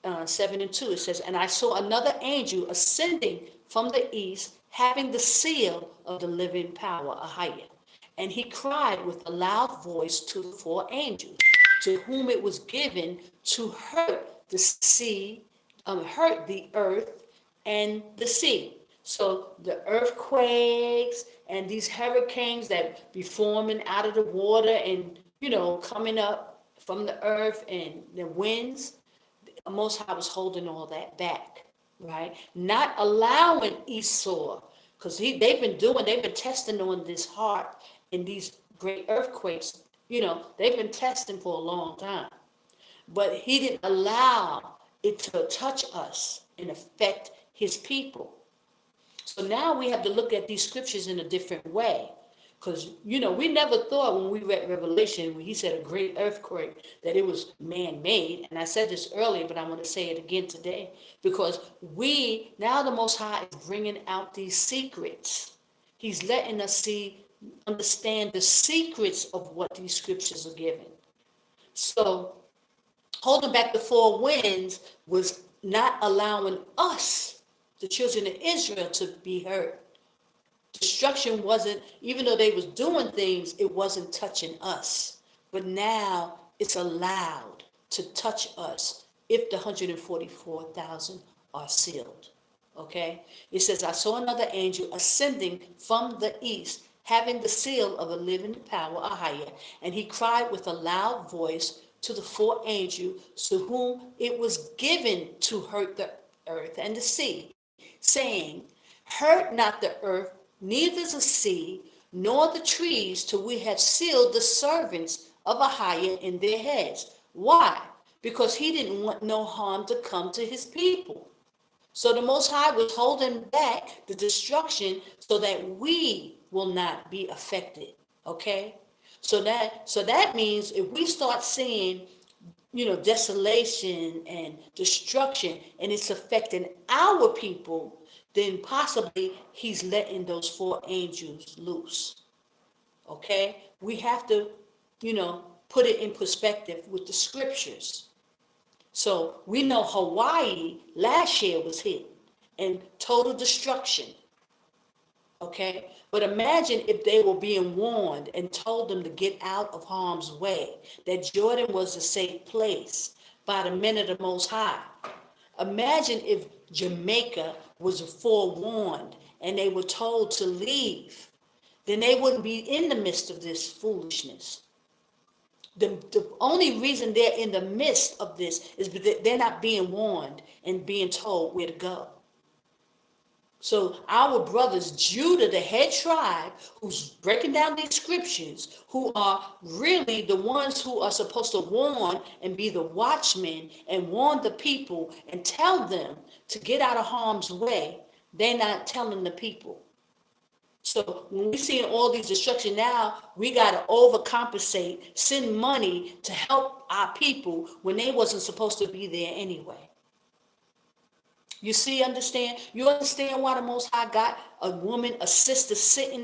Speaker 1: 7:2, it says, and I saw another angel ascending from the east, having the seal of the living power, AHAYAH. And he cried with a loud voice to the 4 angels, to whom it was given to hurt the sea hurt the earth and the sea. So the earthquakes and these hurricanes that be forming out of the water and, coming up from the earth and the winds, the Most High was holding all that back, right? Not allowing Esau, because they've been testing on this heart and these great earthquakes, they've been testing for a long time. But he didn't allow it to touch us and affect his people. So now we have to look at these scriptures in a different way. Because, we never thought when we read Revelation, when he said a great earthquake, that it was man-made. And I said this earlier, but I want to say it again today. Because now the Most High is bringing out these secrets. He's letting us understand the secrets of what these scriptures are giving. So holding back the four winds was not allowing us, the children of Israel, to be hurt. Destruction wasn't, even though they was doing things, it wasn't touching us. But now it's allowed to touch us if the 144,000 are sealed. Okay? It says, I saw another angel ascending from the east, having the seal of the living power, AHAYAH, and he cried with a loud voice to the four angels to whom it was given to hurt the earth and the sea, saying, hurt not the earth, neither the sea, nor the trees, till we have sealed the servants of AHAYAH in their heads. Why? Because he didn't want no harm to come to his people. So the Most High was holding back the destruction so that we will not be affected. Okay? So that means if we start seeing, desolation and destruction, and it's affecting our people, then possibly he's letting those four angels loose. Okay? We have to, put it in perspective with the scriptures. So we know Hawaii last year was hit and total destruction. Okay? But imagine if they were being warned and told them to get out of harm's way, that Jordan was a safe place by the men of the Most High. Imagine if Jamaica was forewarned and they were told to leave, then they wouldn't be in the midst of this foolishness. The only reason they're in the midst of this is because they're not being warned and being told where to go. So our brothers, Judah, the head tribe, who's breaking down these scriptures, who are really the ones who are supposed to warn and be the watchmen and warn the people and tell them to get out of harm's way, they're not telling the people. So when we see all these destruction now, we got to overcompensate, send money to help our people when they wasn't supposed to be there anyway. You see, understand? You understand why the Most High got a woman, a sister sitting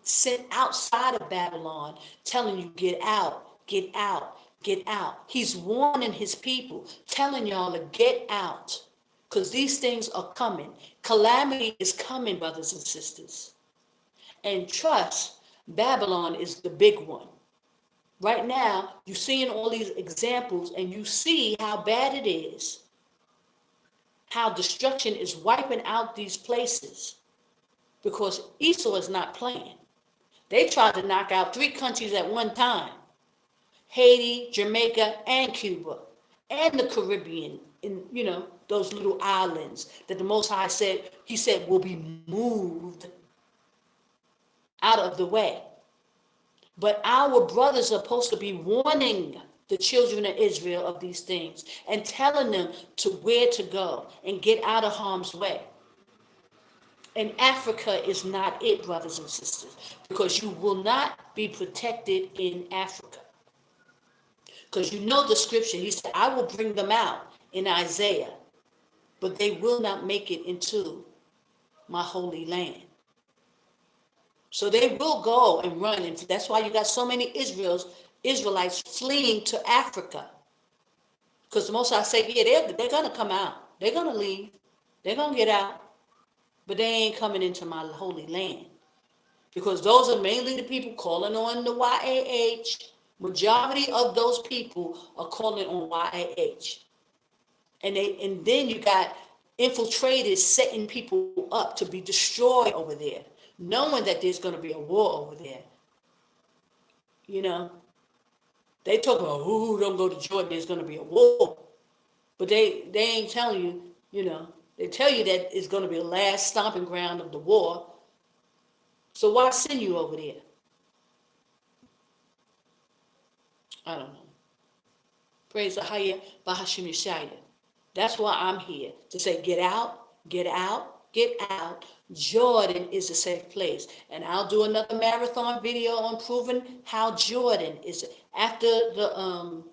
Speaker 1: sent outside of Babylon, telling you, get out, get out, get out. He's warning his people, telling y'all to get out, because these things are coming. Calamity is coming, brothers and sisters. And trust, Babylon is the big one. Right now, you're seeing all these examples, and you see how bad it is. How destruction is wiping out these places, because Esau is not playing. They tried to knock out 3 countries at one time: Haiti, Jamaica, and Cuba, and the Caribbean, in those little islands that the Most High said will be moved out of the way. But our brothers are supposed to be warning the children of Israel of these things and telling them to where to go and get out of harm's way. And Africa is not it, brothers and sisters, because you will not be protected in Africa. Because the scripture, he said, I will bring them out in Isaiah, but they will not make it into my holy land. So they will go and run, and that's why you got so many Israelites fleeing to Africa. Because the Most High say, yeah, they're going to come out. They're going to leave. They're going to get out. But they ain't coming into my holy land. Because those are mainly the people calling on the YAH. Majority of those people are calling on YAH. And then you got infiltrators setting people up to be destroyed over there, knowing that there's going to be a war over there. You know, they talk about, oh, don't go to Jordan, there's going to be a war. But they ain't telling you, they tell you that it's going to be the last stomping ground of the war. So why send you over there? I don't know. Praise AHAYAH Bahashim Yashaya. That's why I'm here, to say get out, get out, get out. Jordan is a safe place. And I'll do another marathon video on proving how Jordan is, after the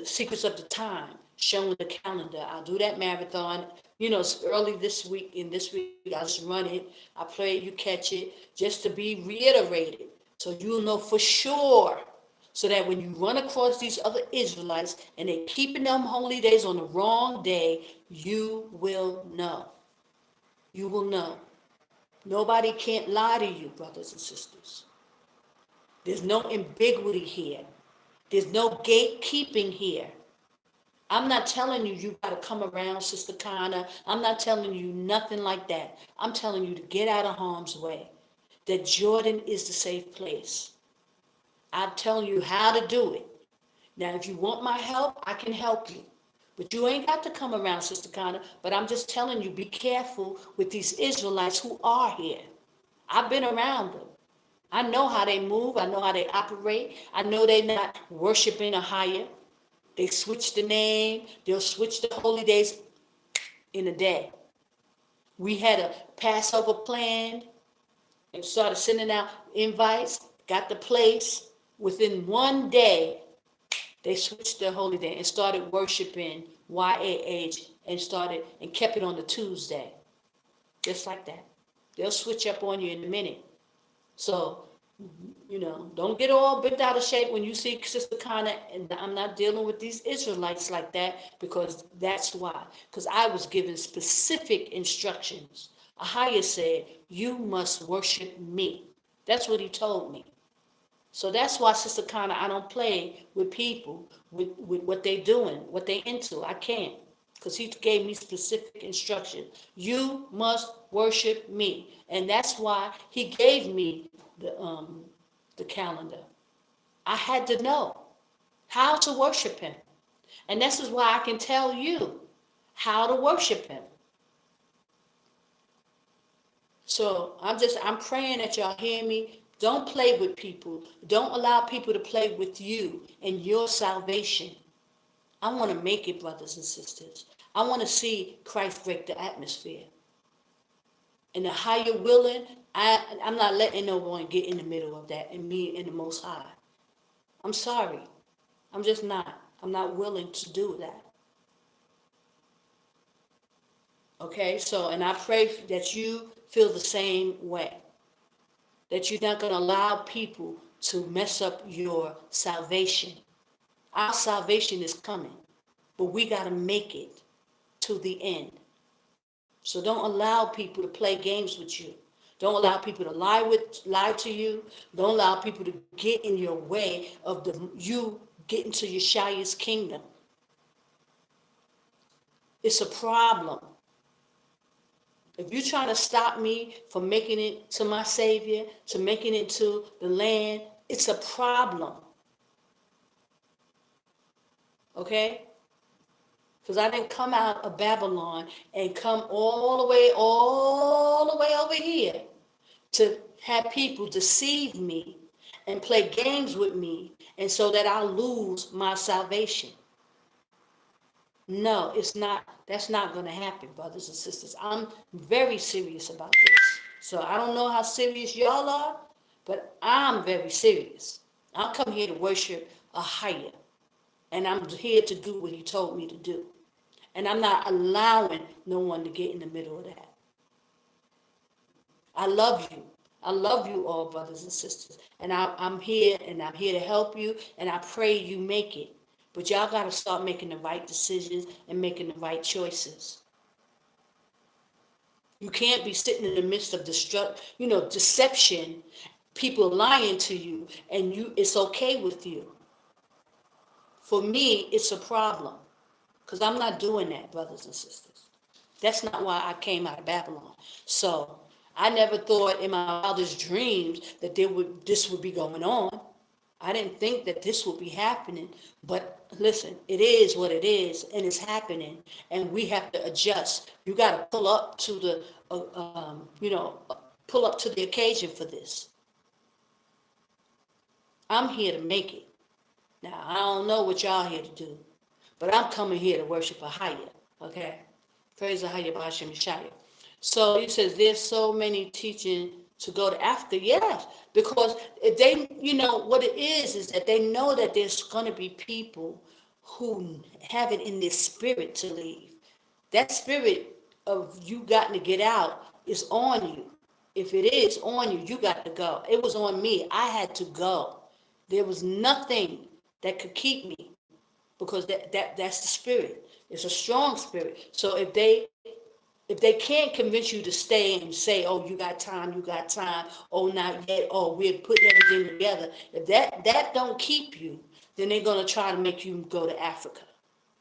Speaker 1: Secrets of the Time, showing the calendar. I'll do that marathon, it's early this week. In this week, I'll just run it. I play it, you catch it, just to be reiterated. So you'll know for sure. So that when you run across these other Israelites and they're keeping them holy days on the wrong day, you will know. You will know. Nobody can't lie to you, brothers and sisters. There's no ambiguity here. There's no gatekeeping here. I'm not telling you you got to come around, Sister Kana. I'm not telling you nothing like that. I'm telling you to get out of harm's way. That Jordan is the safe place. I'm telling you how to do it. Now, if you want my help, I can help you. But you ain't got to come around, Sister Connor. But I'm just telling you, be careful with these Israelites who are here. I've been around them. I know how they move. I know how they operate. I know they're not worshiping AHAYAH. They switch the name. They'll switch the holy days in a day. We had a Passover planned and started sending out invites, got the place. Within one day, they switched their holy day and started worshiping YAH and kept it on the Tuesday. Just like that. They'll switch up on you in a minute. So, don't get all bent out of shape when you see Sister Connor, and I'm not dealing with these Israelites like that, because that's why. Because I was given specific instructions. AHAYAH said, you must worship me. That's what he told me. So that's why, Sister Connor, I don't play with people, with what they're doing, what they're into. I can't, because he gave me specific instructions. You must worship me. And that's why he gave me the calendar. I had to know how to worship him. And this is why I can tell you how to worship him. So I'm praying that y'all hear me. Don't play with people. Don't allow people to play with you and your salvation. I want to make it, brothers and sisters. I want to see Christ break the atmosphere. And the higher willing, I'm not letting no one get in the middle of that, and me and the Most High. I'm sorry. I'm just not. I'm not willing to do that. Okay, and I pray that you feel the same way. That you're not going to allow people to mess up your salvation. Our salvation is coming, but we got to make it to the end. So don't allow people to play games with you. Don't allow people to lie to you. Don't allow people to get in your way of you getting to Yashaya's kingdom. It's a problem. If you're trying to stop me from making it to my Savior, to making it to the land, it's a problem. Okay? Because I didn't come out of Babylon and come all the way over here to have people deceive me and play games with me, and so that I'll lose my salvation. No, it's not. That's not going to happen, brothers and sisters. I'm very serious about this. So I don't know how serious y'all are, but I'm very serious. I'll come here to worship AHAYAH, and I'm here to do what he told me to do. And I'm not allowing no one to get in the middle of that. I love you. I love you all, brothers and sisters. And I'm here to help you, and I pray you make it. But y'all got to start making the right decisions and making the right choices. You can't be sitting in the midst of deception, people lying to you, and it's okay with you. For me, it's a problem, Because I'm not doing that, brothers and sisters. That's not why I came out of Babylon. So I never thought in my wildest dreams that this would be going on. I didn't think that this would be happening. But listen, it is what it is, and it's happening, and we have to adjust. You got to pull up to the, pull up to the occasion for this. I'm here to make it. Now, I don't know what y'all here to do, but I'm coming here to worship AHAYAH, okay? Praise AHAYAH, B'Hashem Yashaya. So he says there's so many teaching to go to Africa. Yes, because if they, what it is that they know that there's going to be people who have it in their spirit to leave. That spirit of you got to get out is on you. If it is on you, you got to go. It was on me. I had to go. There was nothing that could keep me, because that's the spirit. It's a strong spirit. So if they can't convince you to stay and say, oh, you got time, oh, not yet, oh, we're putting everything together, if that don't keep you, then they're going to try to make you go to Africa,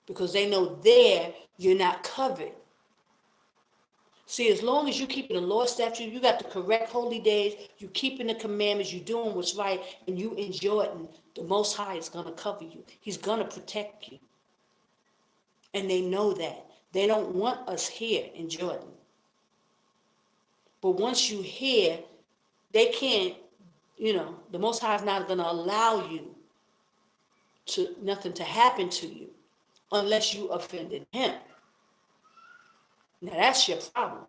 Speaker 1: because they know there you're not covered. See, as long as you keeping the Lord's statutes, you got the correct holy days, you keeping the commandments, you doing what's right, and you in Jordan, the Most High is going to cover you. He's going to protect you. And they know that. They don't want us here in Jordan. But once you here, they can't, the Most High is not going to allow you nothing to happen to you unless you offended him. Now that's your problem.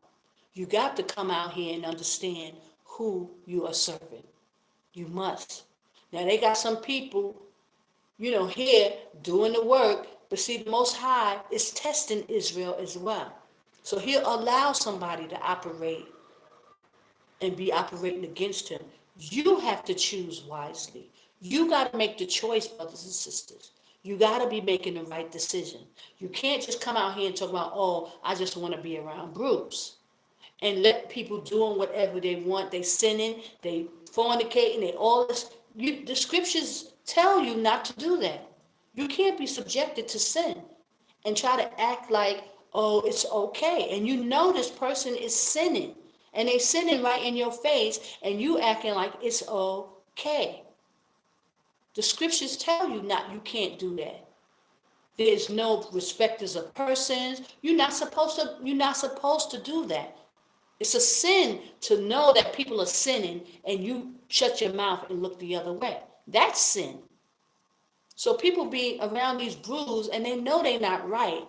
Speaker 1: You got to come out here and understand who you are serving. You must. Now they got some people, here doing the work, but see, the Most High is testing Israel as well. So he'll allow somebody to operate and be operating against him. You have to choose wisely. You got to make the choice, brothers and sisters. You got to be making the right decision. You can't just come out here and talk about, oh, I just want to be around groups. And let people doing whatever they want. They sinning, they fornicating, they all this. The scriptures tell you not to do that. You can't be subjected to sin and try to act like, oh, it's okay. And you know this person is sinning. And they sinning right in your face, and you acting like it's okay. The scriptures tell you you can't do that. There's no respecters of persons. You're not supposed to do that. It's a sin to know that people are sinning and you shut your mouth and look the other way. That's sin. So people be around these brews and they know they're not right.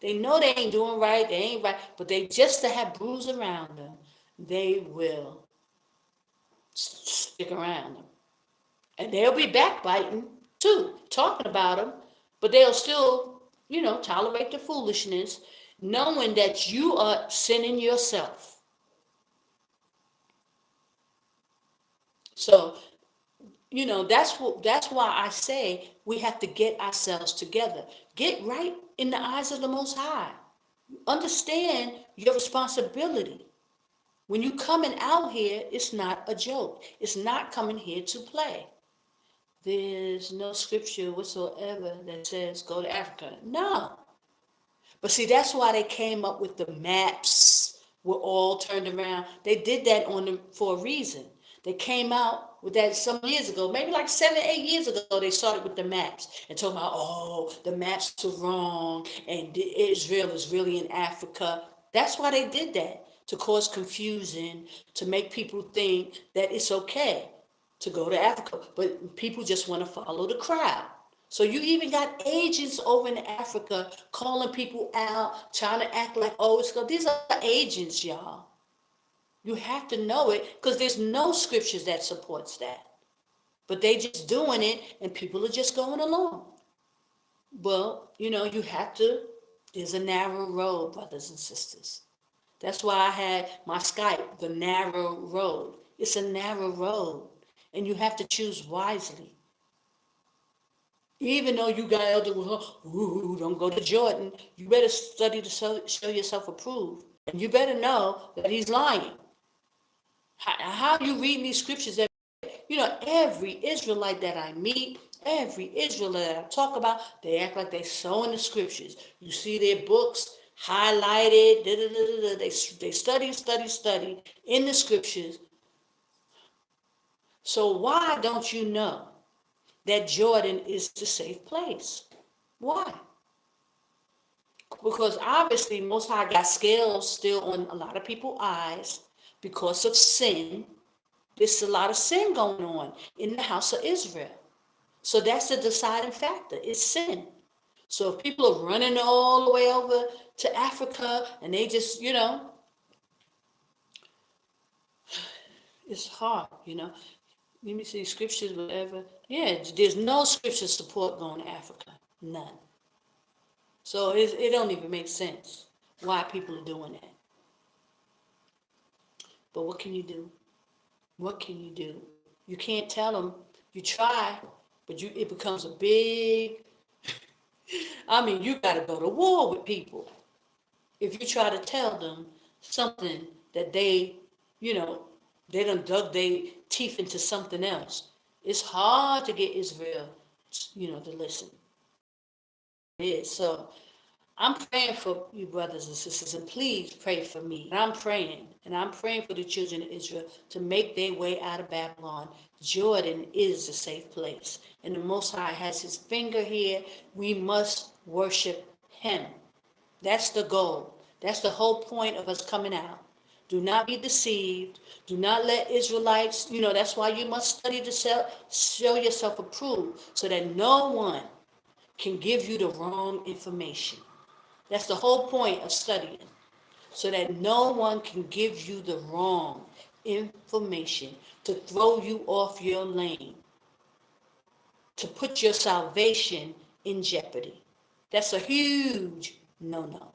Speaker 1: They know they ain't doing right, they ain't right, but they just to have brews around them, they will stick around them. And they'll be backbiting too, talking about them, but they'll still, tolerate the foolishness, knowing that you are sinning yourself. So, that's why I say we have to get ourselves together. Get right in the eyes of the Most High. Understand your responsibility. When you coming out here, it's not a joke. It's not coming here to play. There's no scripture whatsoever that says go to Africa. No. But see, that's why they came up with the maps. Were all turned around. They did that for a reason. They came out with that some years ago, maybe like 7-8 years ago, they started with the maps and talking about, oh, the maps are wrong and Israel is really in Africa. That's why they did that, to cause confusion, to make people think that it's okay to go to Africa. But people just want to follow the crowd. So you even got agents over in Africa calling people out, trying to act like, oh, it's good. These are agents, y'all. You have to know it because there's no scriptures that supports that. But they just doing it and people are just going along. Well, you have to, there's a narrow road, brothers and sisters. That's why I had my Skype, the narrow road. It's a narrow road and you have to choose wisely. Even though you got elder, don't go to Jordan, you better study to show yourself approved. And you better know that he's lying. How you read these scriptures, every Israelite that I meet, Every Israelite that I talk about, they act like they so in the scriptures. You see their books highlighted, da, da, da, da, da. They study in the scriptures. So why don't you know that Jordan is the safe place? Why? Because obviously Most High got scales still on a lot of people's eyes because of sin. There's a lot of sin going on in the house of Israel. So that's the deciding factor. It's sin. So if people are running all the way over to Africa and they just, it's hard. Let me see scriptures, whatever. Yeah, there's no scripture support going to Africa. None. So it don't even make sense why people are doing that. But what can you do? What can you do? You can't tell them. You try, but it becomes a big. I mean, you got to go to war with people if you try to tell them something that you know, they done dug their teeth into something else. It's hard to get Israel, to listen. It is. So I'm praying for you, brothers and sisters, and please pray for me. And I'm praying for the children of Israel to make their way out of Babylon. Jordan is a safe place, and the Most High has his finger here. We must worship him. That's the goal. That's the whole point of us coming out. Do not be deceived. Do not let Israelites, that's why you must study to show yourself approved so that no one can give you the wrong information. That's the whole point of studying, so that no one can give you the wrong information to throw you off your lane, to put your salvation in jeopardy. That's a huge no-no.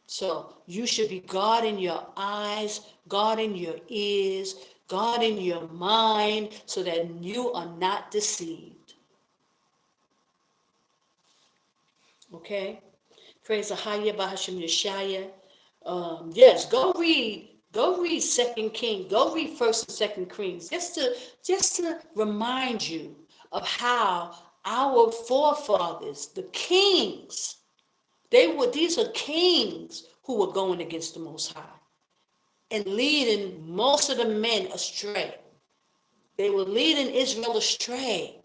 Speaker 1: So you should be guarding your eyes, guarding your ears, guarding your mind so that you are not deceived. Okay? Praise AHAYAH Bahasham Yashaya. Yes, go read Second Kings, go read First and Second Kings, just to remind you of how our forefathers, the kings, these are kings who were going against the Most High and leading most of the men astray. They were leading Israel astray.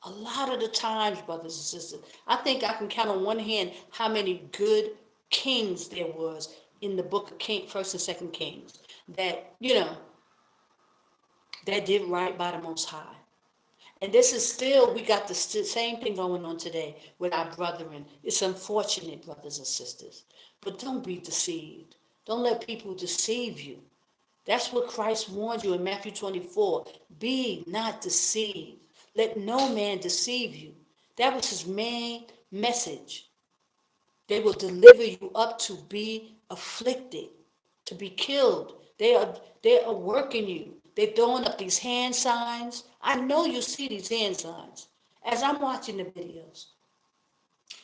Speaker 1: A lot of the times, brothers and sisters, I think I can count on one hand how many good kings there was in the book of First and Second Kings that, that did right by the Most High. And this is still, we got the same thing going on today with our brethren. It's unfortunate, brothers and sisters. But don't be deceived. Don't let people deceive you. That's what Christ warned you in Matthew 24. Be not deceived. Let no man deceive you. That was his main message. They will deliver you up to be afflicted, to be killed. They are working you. They're throwing up these hand signs. I know you see these hand signs. As I'm watching the videos,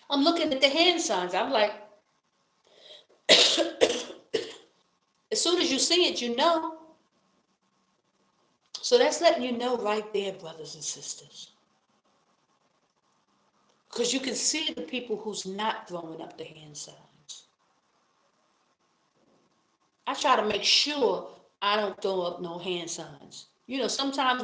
Speaker 1: I'm looking at the hand signs. I'm like, as soon as you see it, you know. So that's letting you know right there, brothers and sisters. Because you can see the people who's not throwing up the hand signs. I try to make sure I don't throw up no hand signs. Sometimes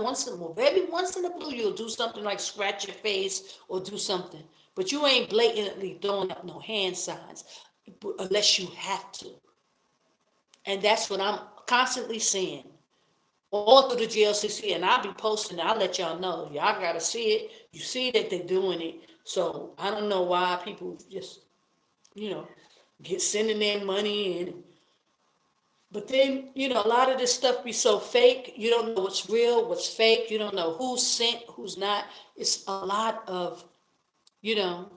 Speaker 1: maybe once in a blue, you'll do something like scratch your face or do something. But you ain't blatantly throwing up no hand signs unless you have to. And that's what I'm constantly saying. All through the GLCC, and I'll be posting, I'll let y'all know. Y'all got to see it. You see that they're doing it. So I don't know why people just, get sending their money in. But then, a lot of this stuff be so fake. You don't know what's real, what's fake. You don't know who's sent, who's not. It's a lot of,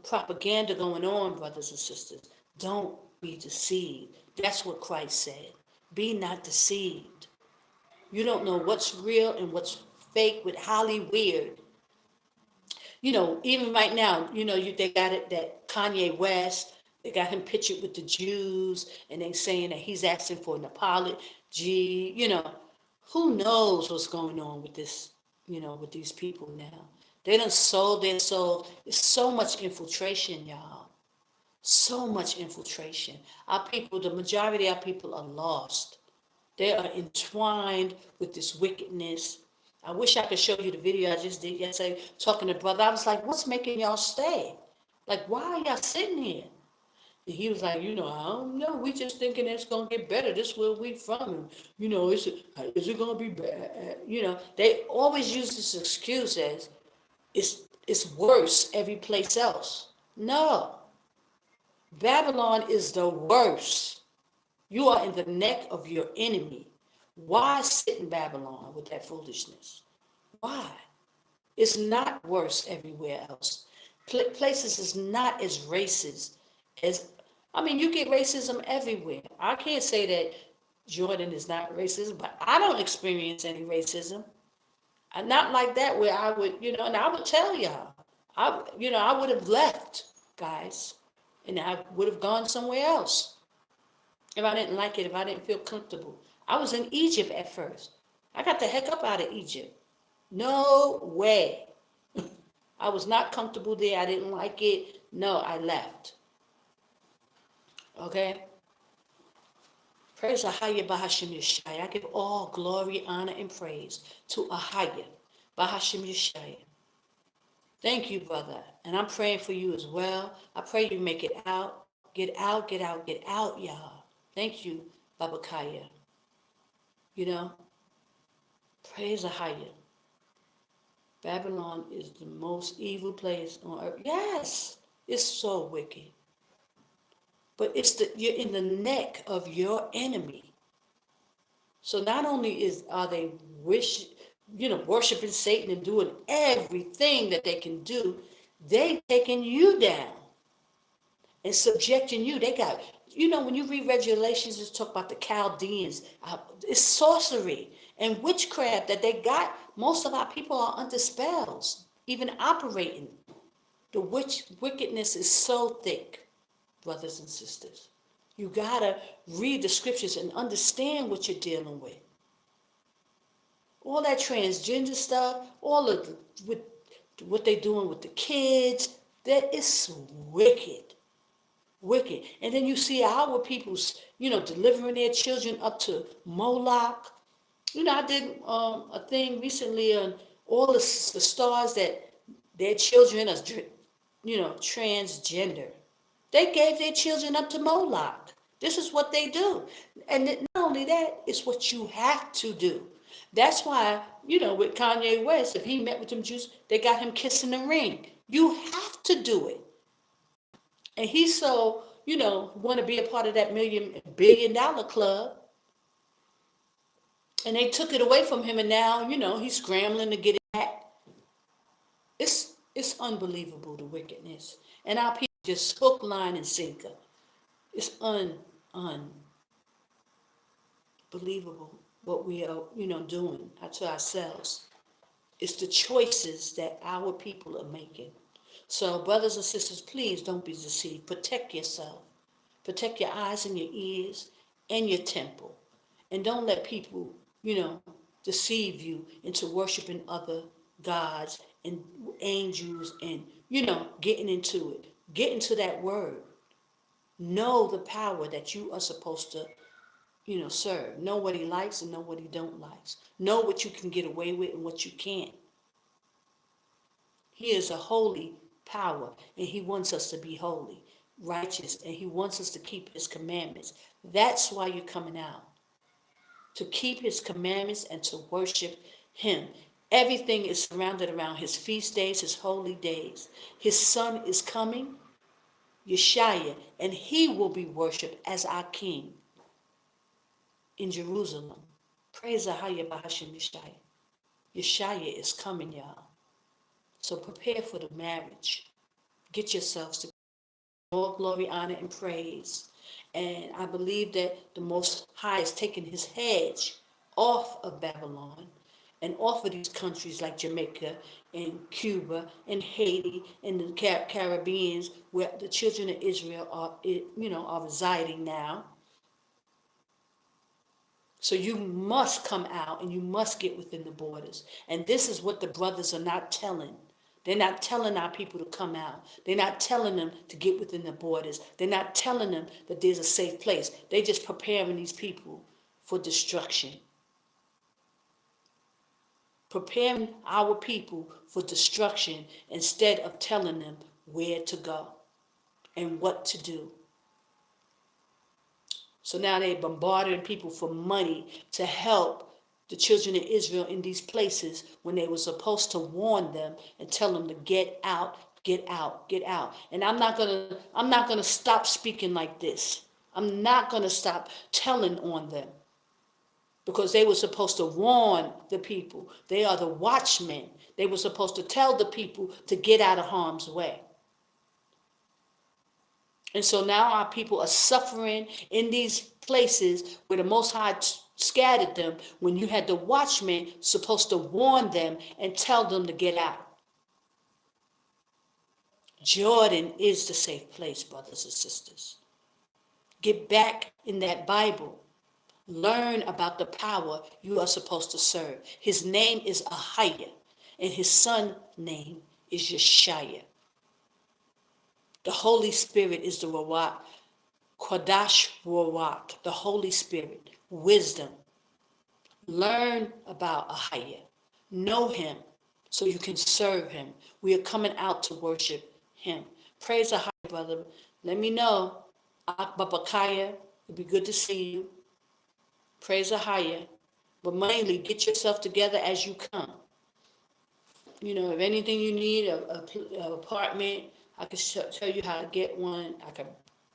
Speaker 1: propaganda going on, brothers and sisters. Don't be deceived. That's what Christ said. Be not deceived. You don't know what's real and what's fake with Holly Weird. Even right now, they got it that Kanye West, they got him pictured with the Jews, and they saying that he's asking for an apology. Who knows what's going on with this, with these people now. They done sold their soul. It's so much infiltration, y'all. So much infiltration. Our people, the majority of our people are lost. They are entwined with this wickedness. I wish I could show you the video I just did yesterday talking to brother. I was like, what's making y'all stay? Like, why are y'all sitting here? And he was like, I don't know. We just thinking it's gonna get better. This is where we from. And, is it gonna be bad? They always use this excuse as it's worse every place else. No, Babylon is the worst. You are in the neck of your enemy. Why sit in Babylon with that foolishness? Why? It's not worse everywhere else. Places is not as racist as, you get racism everywhere. I can't say that Jordan is not racist, but I don't experience any racism. Not like that where I would, and I would tell y'all, I would have left, guys, and I would have gone somewhere else if I didn't like it, if I didn't feel comfortable. I was in Egypt at first. I got the heck up out of Egypt. No way. I was not comfortable there. I didn't like it. No, I left. Okay? Praise Ahayah Bahashim Yashaya. I give all glory, honor, and praise to Ahayah Bahashim Yashaya. Thank you, brother. And I'm praying for you as well. I pray you make it out. Get out, get out, get out, y'all. Thank you, Baba Kaya. Praise Ahayah. Babylon is the most evil place on earth. Yes, it's so wicked. But you're in the neck of your enemy. So not only are they worshiping Satan and doing everything that they can do, they taking you down and subjecting you. They got, when you read Revelations, it's talk about the Chaldeans. It's sorcery and witchcraft that they got. Most of our people are under spells, even operating. The wickedness is so thick, brothers and sisters. You gotta read the scriptures and understand what you're dealing with. All that transgender stuff, all of with what they're doing with the kids, that is wicked. Wicked. And then you see our people, delivering their children up to Moloch. I did a thing recently on all the stars that their children are, transgender. They gave their children up to Moloch. This is what they do. And not only that, it's what you have to do. That's why, with Kanye West, if he met with them Jews, they got him kissing the ring. You have to do it. And he's so, want to be a part of that $1 billion club. And they took it away from him, and now, he's scrambling to get it back. It's unbelievable, the wickedness. And our people just hook, line, and sinker. It's unbelievable what we are, doing to ourselves. It's the choices that our people are making. So, brothers and sisters, please don't be deceived. Protect yourself. Protect your eyes and your ears and your temple. And don't let people, deceive you into worshiping other gods and angels and, getting into it. Get into that word. Know the power that you are supposed to, serve. Know what he likes and know what he don't like. Know what you can get away with and what you can't. He is a holy power, and he wants us to be holy, righteous, and he wants us to keep his commandments. That's why you're coming out, to keep his commandments and to worship him. Everything is surrounded around his feast days, his holy days. His son is coming, Yashaya, and he will be worshipped as our king in Jerusalem. Praise Ahayah Bahashim Yashaya. Yashaya is coming, y'all. So prepare for the marriage. Get yourselves to all glory, honor, and praise. And I believe that the Most High is taking his hedge off of Babylon and off of these countries like Jamaica and Cuba and Haiti and the Caribbeans, where the children of Israel are residing now. So you must come out and you must get within the borders. And this is what the brothers are not telling They're not telling our people to come out. They're not telling them to get within the borders. They're not telling them that there's a safe place. They're just preparing these people for destruction. Preparing our people for destruction instead of telling them where to go and what to do. So now they're bombarding people for money to help the children of Israel in these places when they were supposed to warn them and tell them to get out, get out, get out. And I'm not gonna stop speaking like this. I'm not gonna stop telling on them, because they were supposed to warn the people. They are the watchmen. They were supposed to tell the people to get out of harm's way. And so now our people are suffering in these places where the Most High scattered them, when you had the watchmen supposed to warn them and tell them to get out. Jordan is the safe place, brothers and sisters. Get back in that Bible. Learn about the power you are supposed to serve. His name is AHAYAH, and his son's name is Yashaya. The Holy Spirit is the Rawach, Qadash Rawach, the Holy Spirit, wisdom. Learn about AHAYAH. Know him so you can serve him. We are coming out to worship him. Praise AHAYAH, brother. Let me know. Babakaya, it'd be good to see you. Praise AHAYAH. But mainly, get yourself together as you come. You know, if anything you need, a apartment, I can tell you how to get one. I can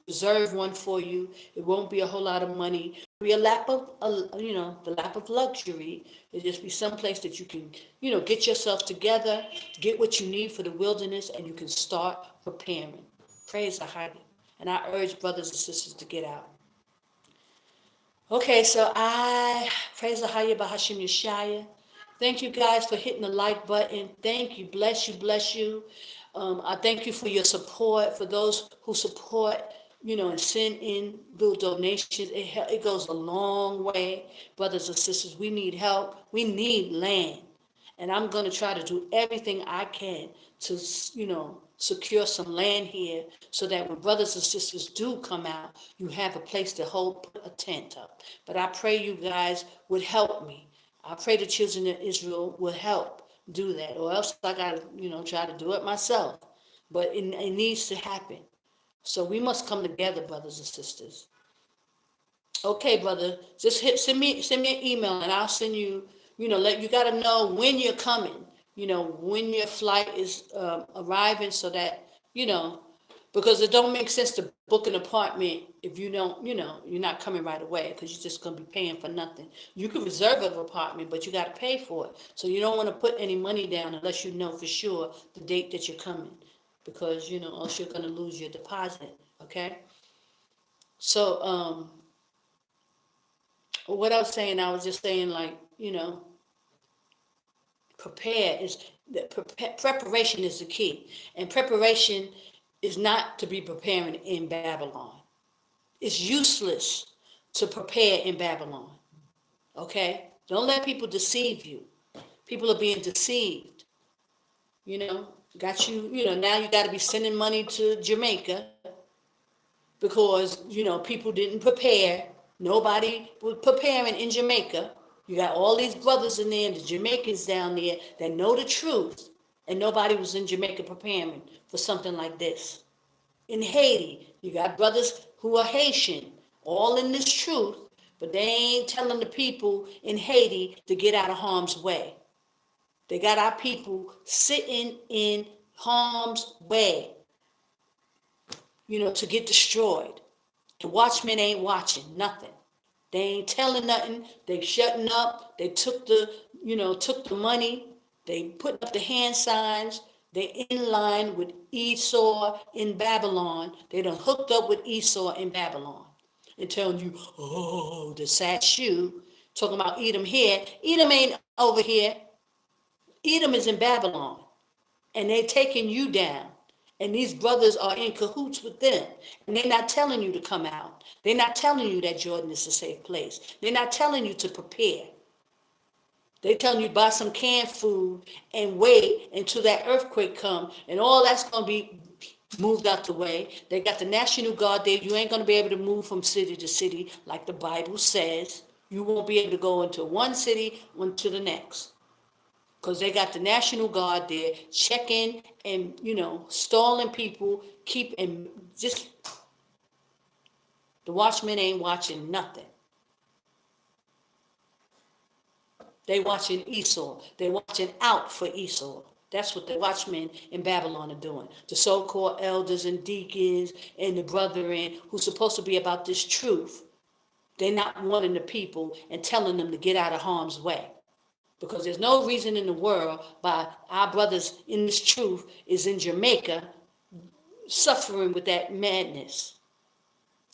Speaker 1: reserve one for you. It won't be a whole lot of money. It'll be a lap of, the lap of luxury. It'll just be someplace that you can, get yourself together, get what you need for the wilderness, and you can start preparing. Praise AHAYAH. And I urge brothers and sisters to get out. Okay, so I praise AHAYAH Bahashim Yashaya. Thank you guys for hitting the like button. Thank you. Bless you. Bless you. I thank you for your support. For those who support, and send in little donations. It goes a long way. Brothers and sisters, we need help. We need land. And I'm going to try to do everything I can to, secure some land here so that when brothers and sisters do come out, you have a place to put a tent up. But I pray you guys would help me. I pray the children of Israel will help do that, or else I got to, try to do it myself. But it needs to happen. So we must come together, brothers and sisters. Okay, brother, just send me an email and I'll send you, you got to know when you're coming, when your flight is arriving, so that, because it don't make sense to book an apartment if you don't, you're not coming right away, because you're just going to be paying for nothing. You can reserve an apartment, but you got to pay for it. So you don't want to put any money down unless you know for sure the date that you're coming, because, else you're going to lose your deposit, okay? So, what I was saying, I was just saying, like, preparation is the key. And preparation is not to be preparing in Babylon. It's useless to prepare in Babylon. Okay? Don't let people deceive you. People are being deceived. Got you, now you got to be sending money to Jamaica because, people didn't prepare. Nobody was preparing in Jamaica. You got all these brothers in there and the Jamaicans down there that know the truth, and nobody was in Jamaica preparing for something like this. In Haiti, you got brothers who are Haitian, all in this truth, but they ain't telling the people in Haiti to get out of harm's way. They got our people sitting in harm's way, to get destroyed. The watchmen ain't watching nothing. They ain't telling nothing. They shutting up. They took the money. They put up the hand signs. They in line with Esau in Babylon. They done hooked up with Esau in Babylon. And telling you, oh, the sad shoe. Talking about Edom here. Edom ain't over here. Edom is in Babylon. And they taking you down. And these brothers are in cahoots with them. And they're not telling you to come out. They're not telling you that Jordan is a safe place. They're not telling you to prepare. They telling you to buy some canned food and wait until that earthquake come, and all that's gonna be moved out the way. They got the National Guard there. You ain't gonna be able to move from city to city like the Bible says. You won't be able to go into one city, one to the next. Because they got the National Guard there checking and, stalling people, and just, the watchmen ain't watching nothing. They watching Esau. They watching out for Esau. That's what the watchmen in Babylon are doing. The so-called elders and deacons and the brethren who's supposed to be about this truth. They're not warning the people and telling them to get out of harm's way. Because there's no reason in the world why our brothers in this truth is in Jamaica suffering with that madness.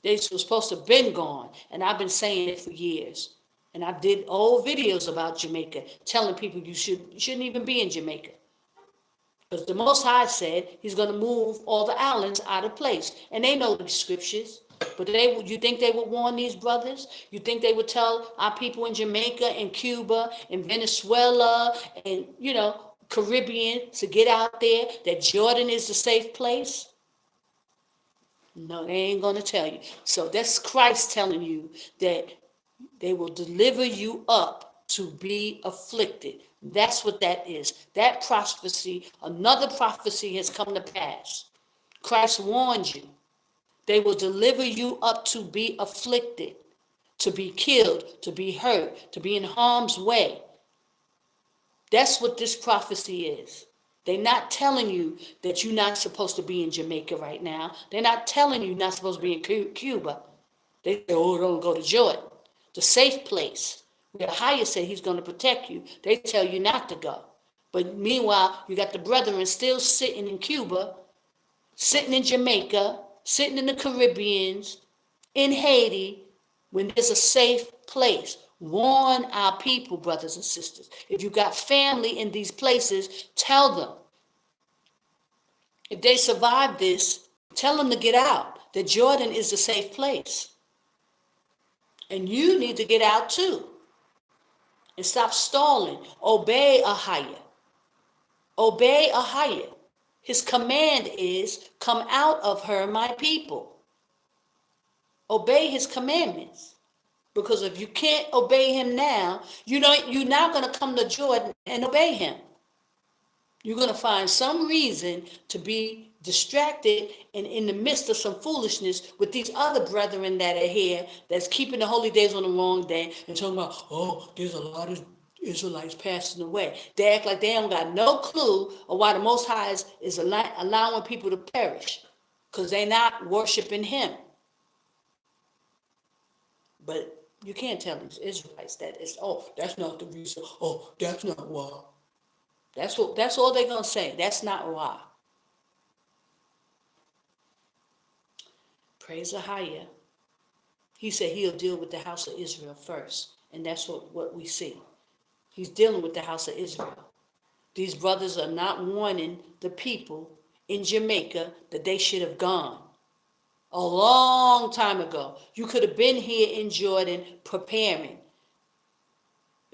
Speaker 1: They were supposed to have been gone, and I've been saying it for years. And I did old videos about Jamaica, telling people you shouldn't even be in Jamaica. Because the Most High said he's going to move all the islands out of place. And they know the scriptures. But you think they would warn these brothers? You think they would tell our people in Jamaica and Cuba and Venezuela and, Caribbean to get out there that Jordan is the safe place? No, they ain't going to tell you. So that's Christ telling you that they will deliver you up to be afflicted. That's what that is. That prophecy, another prophecy has come to pass. Christ warned you. They will deliver you up to be afflicted, to be killed, to be hurt, to be in harm's way. That's what this prophecy is. They're not telling you that you're not supposed to be in Jamaica right now. They're not telling you you're not supposed to be in Cuba. They say, oh, don't go to Jordan, the safe place. Where AHAYAH said he's going to protect you. They tell you not to go. But meanwhile, you got the brethren still sitting in Cuba, sitting in Jamaica, sitting in the Caribbeans, in Haiti, when there's a safe place. Warn our people, brothers and sisters. If you got family in these places, tell them. If they survive this, tell them to get out. That Jordan is a safe place. And you need to get out too. And stop stalling. Obey AHAYAH. Obey AHAYAH. His command is, come out of her, my people. Obey his commandments. Because if you can't obey him now, you're not going to come to Jordan and obey him. You're going to find some reason to be distracted and in the midst of some foolishness with these other brethren that are here that's keeping the holy days on the wrong day and talking about, oh, there's a lot of Israelites passing away. They act like they don't got no clue of why the Most High is allowing people to perish, because they're not worshiping him. But you can't tell these Israelites that it's, oh, that's not the reason. Oh, that's not why. That's all they're going to say. That's not why. Praise AHAYAH. He said he'll deal with the house of Israel first. And that's what we see. He's dealing with the house of Israel. These brothers are not warning the people in Jamaica that they should have gone a long time ago. You could have been here in Jordan preparing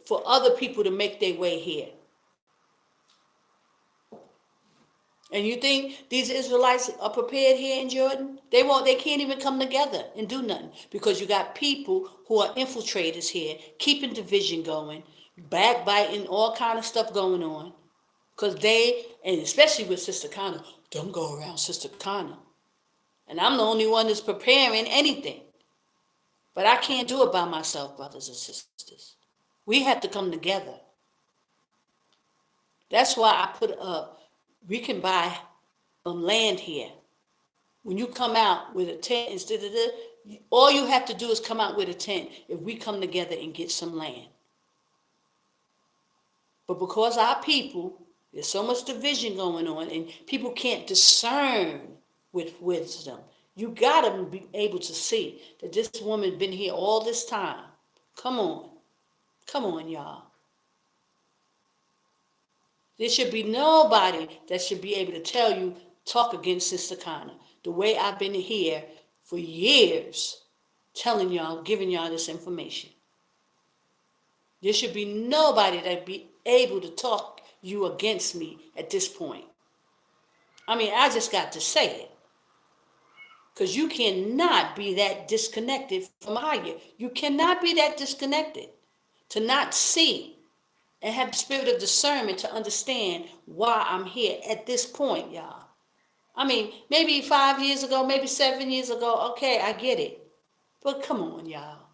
Speaker 1: for other people to make their way here. And you think these Israelites are prepared here in Jordan? They can't even come together and do nothing, because you got people who are infiltrators here, keeping division going, backbiting, all kind of stuff going on. Because and especially with Sister Connor, don't go around Sister Connor. And I'm the only one that's preparing anything. But I can't do it by myself, brothers and sisters. We have to come together. That's why I put up, we can buy land here. When you come out with a tent, all you have to do is come out with a tent if we come together and get some land. But because our people, there's so much division going on and people can't discern with wisdom. You got to be able to see that this woman been here all this time. Come on, y'all. There should be nobody that should be able to tell you, talk against Sister Connor. The way I've been here for years, telling y'all, giving y'all this information. There should be nobody that be able to talk you against me at this point. I mean, I just got to say it. Because you cannot be that disconnected from higher. You cannot be that disconnected to not see and have the spirit of discernment to understand why I'm here at this point, y'all. I mean, maybe 5 years ago, maybe 7 years ago, okay, I get it. But come on, y'all.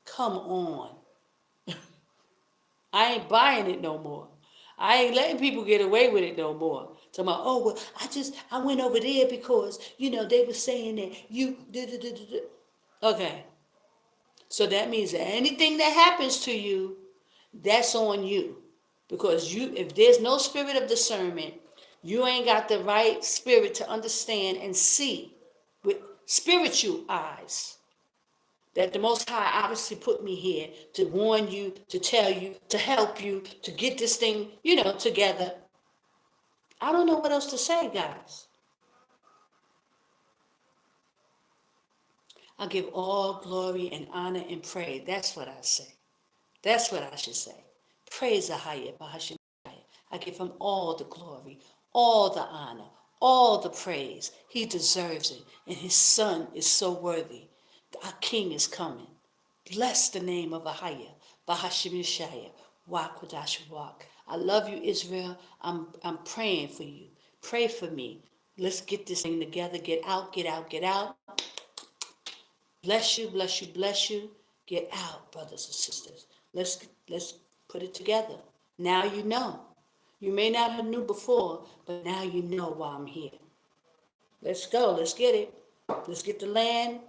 Speaker 1: Come on. I ain't buying it no more. I ain't letting people get away with it no more. Talking about, oh, well, I went over there because, they were saying that you, okay. So that means that anything that happens to you, that's on you. Because if there's no spirit of discernment, you ain't got the right spirit to understand and see with spiritual eyes that the Most High obviously put me here to warn you, to tell you, to help you, to get this thing, together. I don't know what else to say, guys. I give all glory and honor and praise. That's what I say. That's what I should say. Praise AHAYAH, Bahashim. I give him all the glory, all the honor, all the praise. He deserves it. And his son is so worthy. Our king is coming. Bless the name of AHAYAH, Bahashim Yashaya, Qadash, Rawach. I love you, Israel. I'm praying for you. Pray for me. Let's get this thing together. Get out, get out, get out. Bless you, bless you, bless you. Get out, brothers and sisters. Let's put it together. Now you know. You may not have knew before, but now you know why I'm here. Let's go. Let's get it. Let's get the land.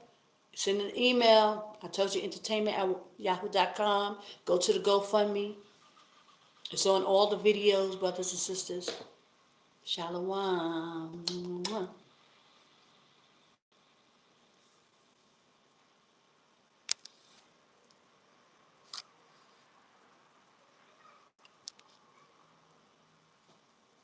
Speaker 1: Send an email. I told you, entertainment@yahoo.com. Go to the GoFundMe. It's on all the videos, brothers and sisters. Shalom.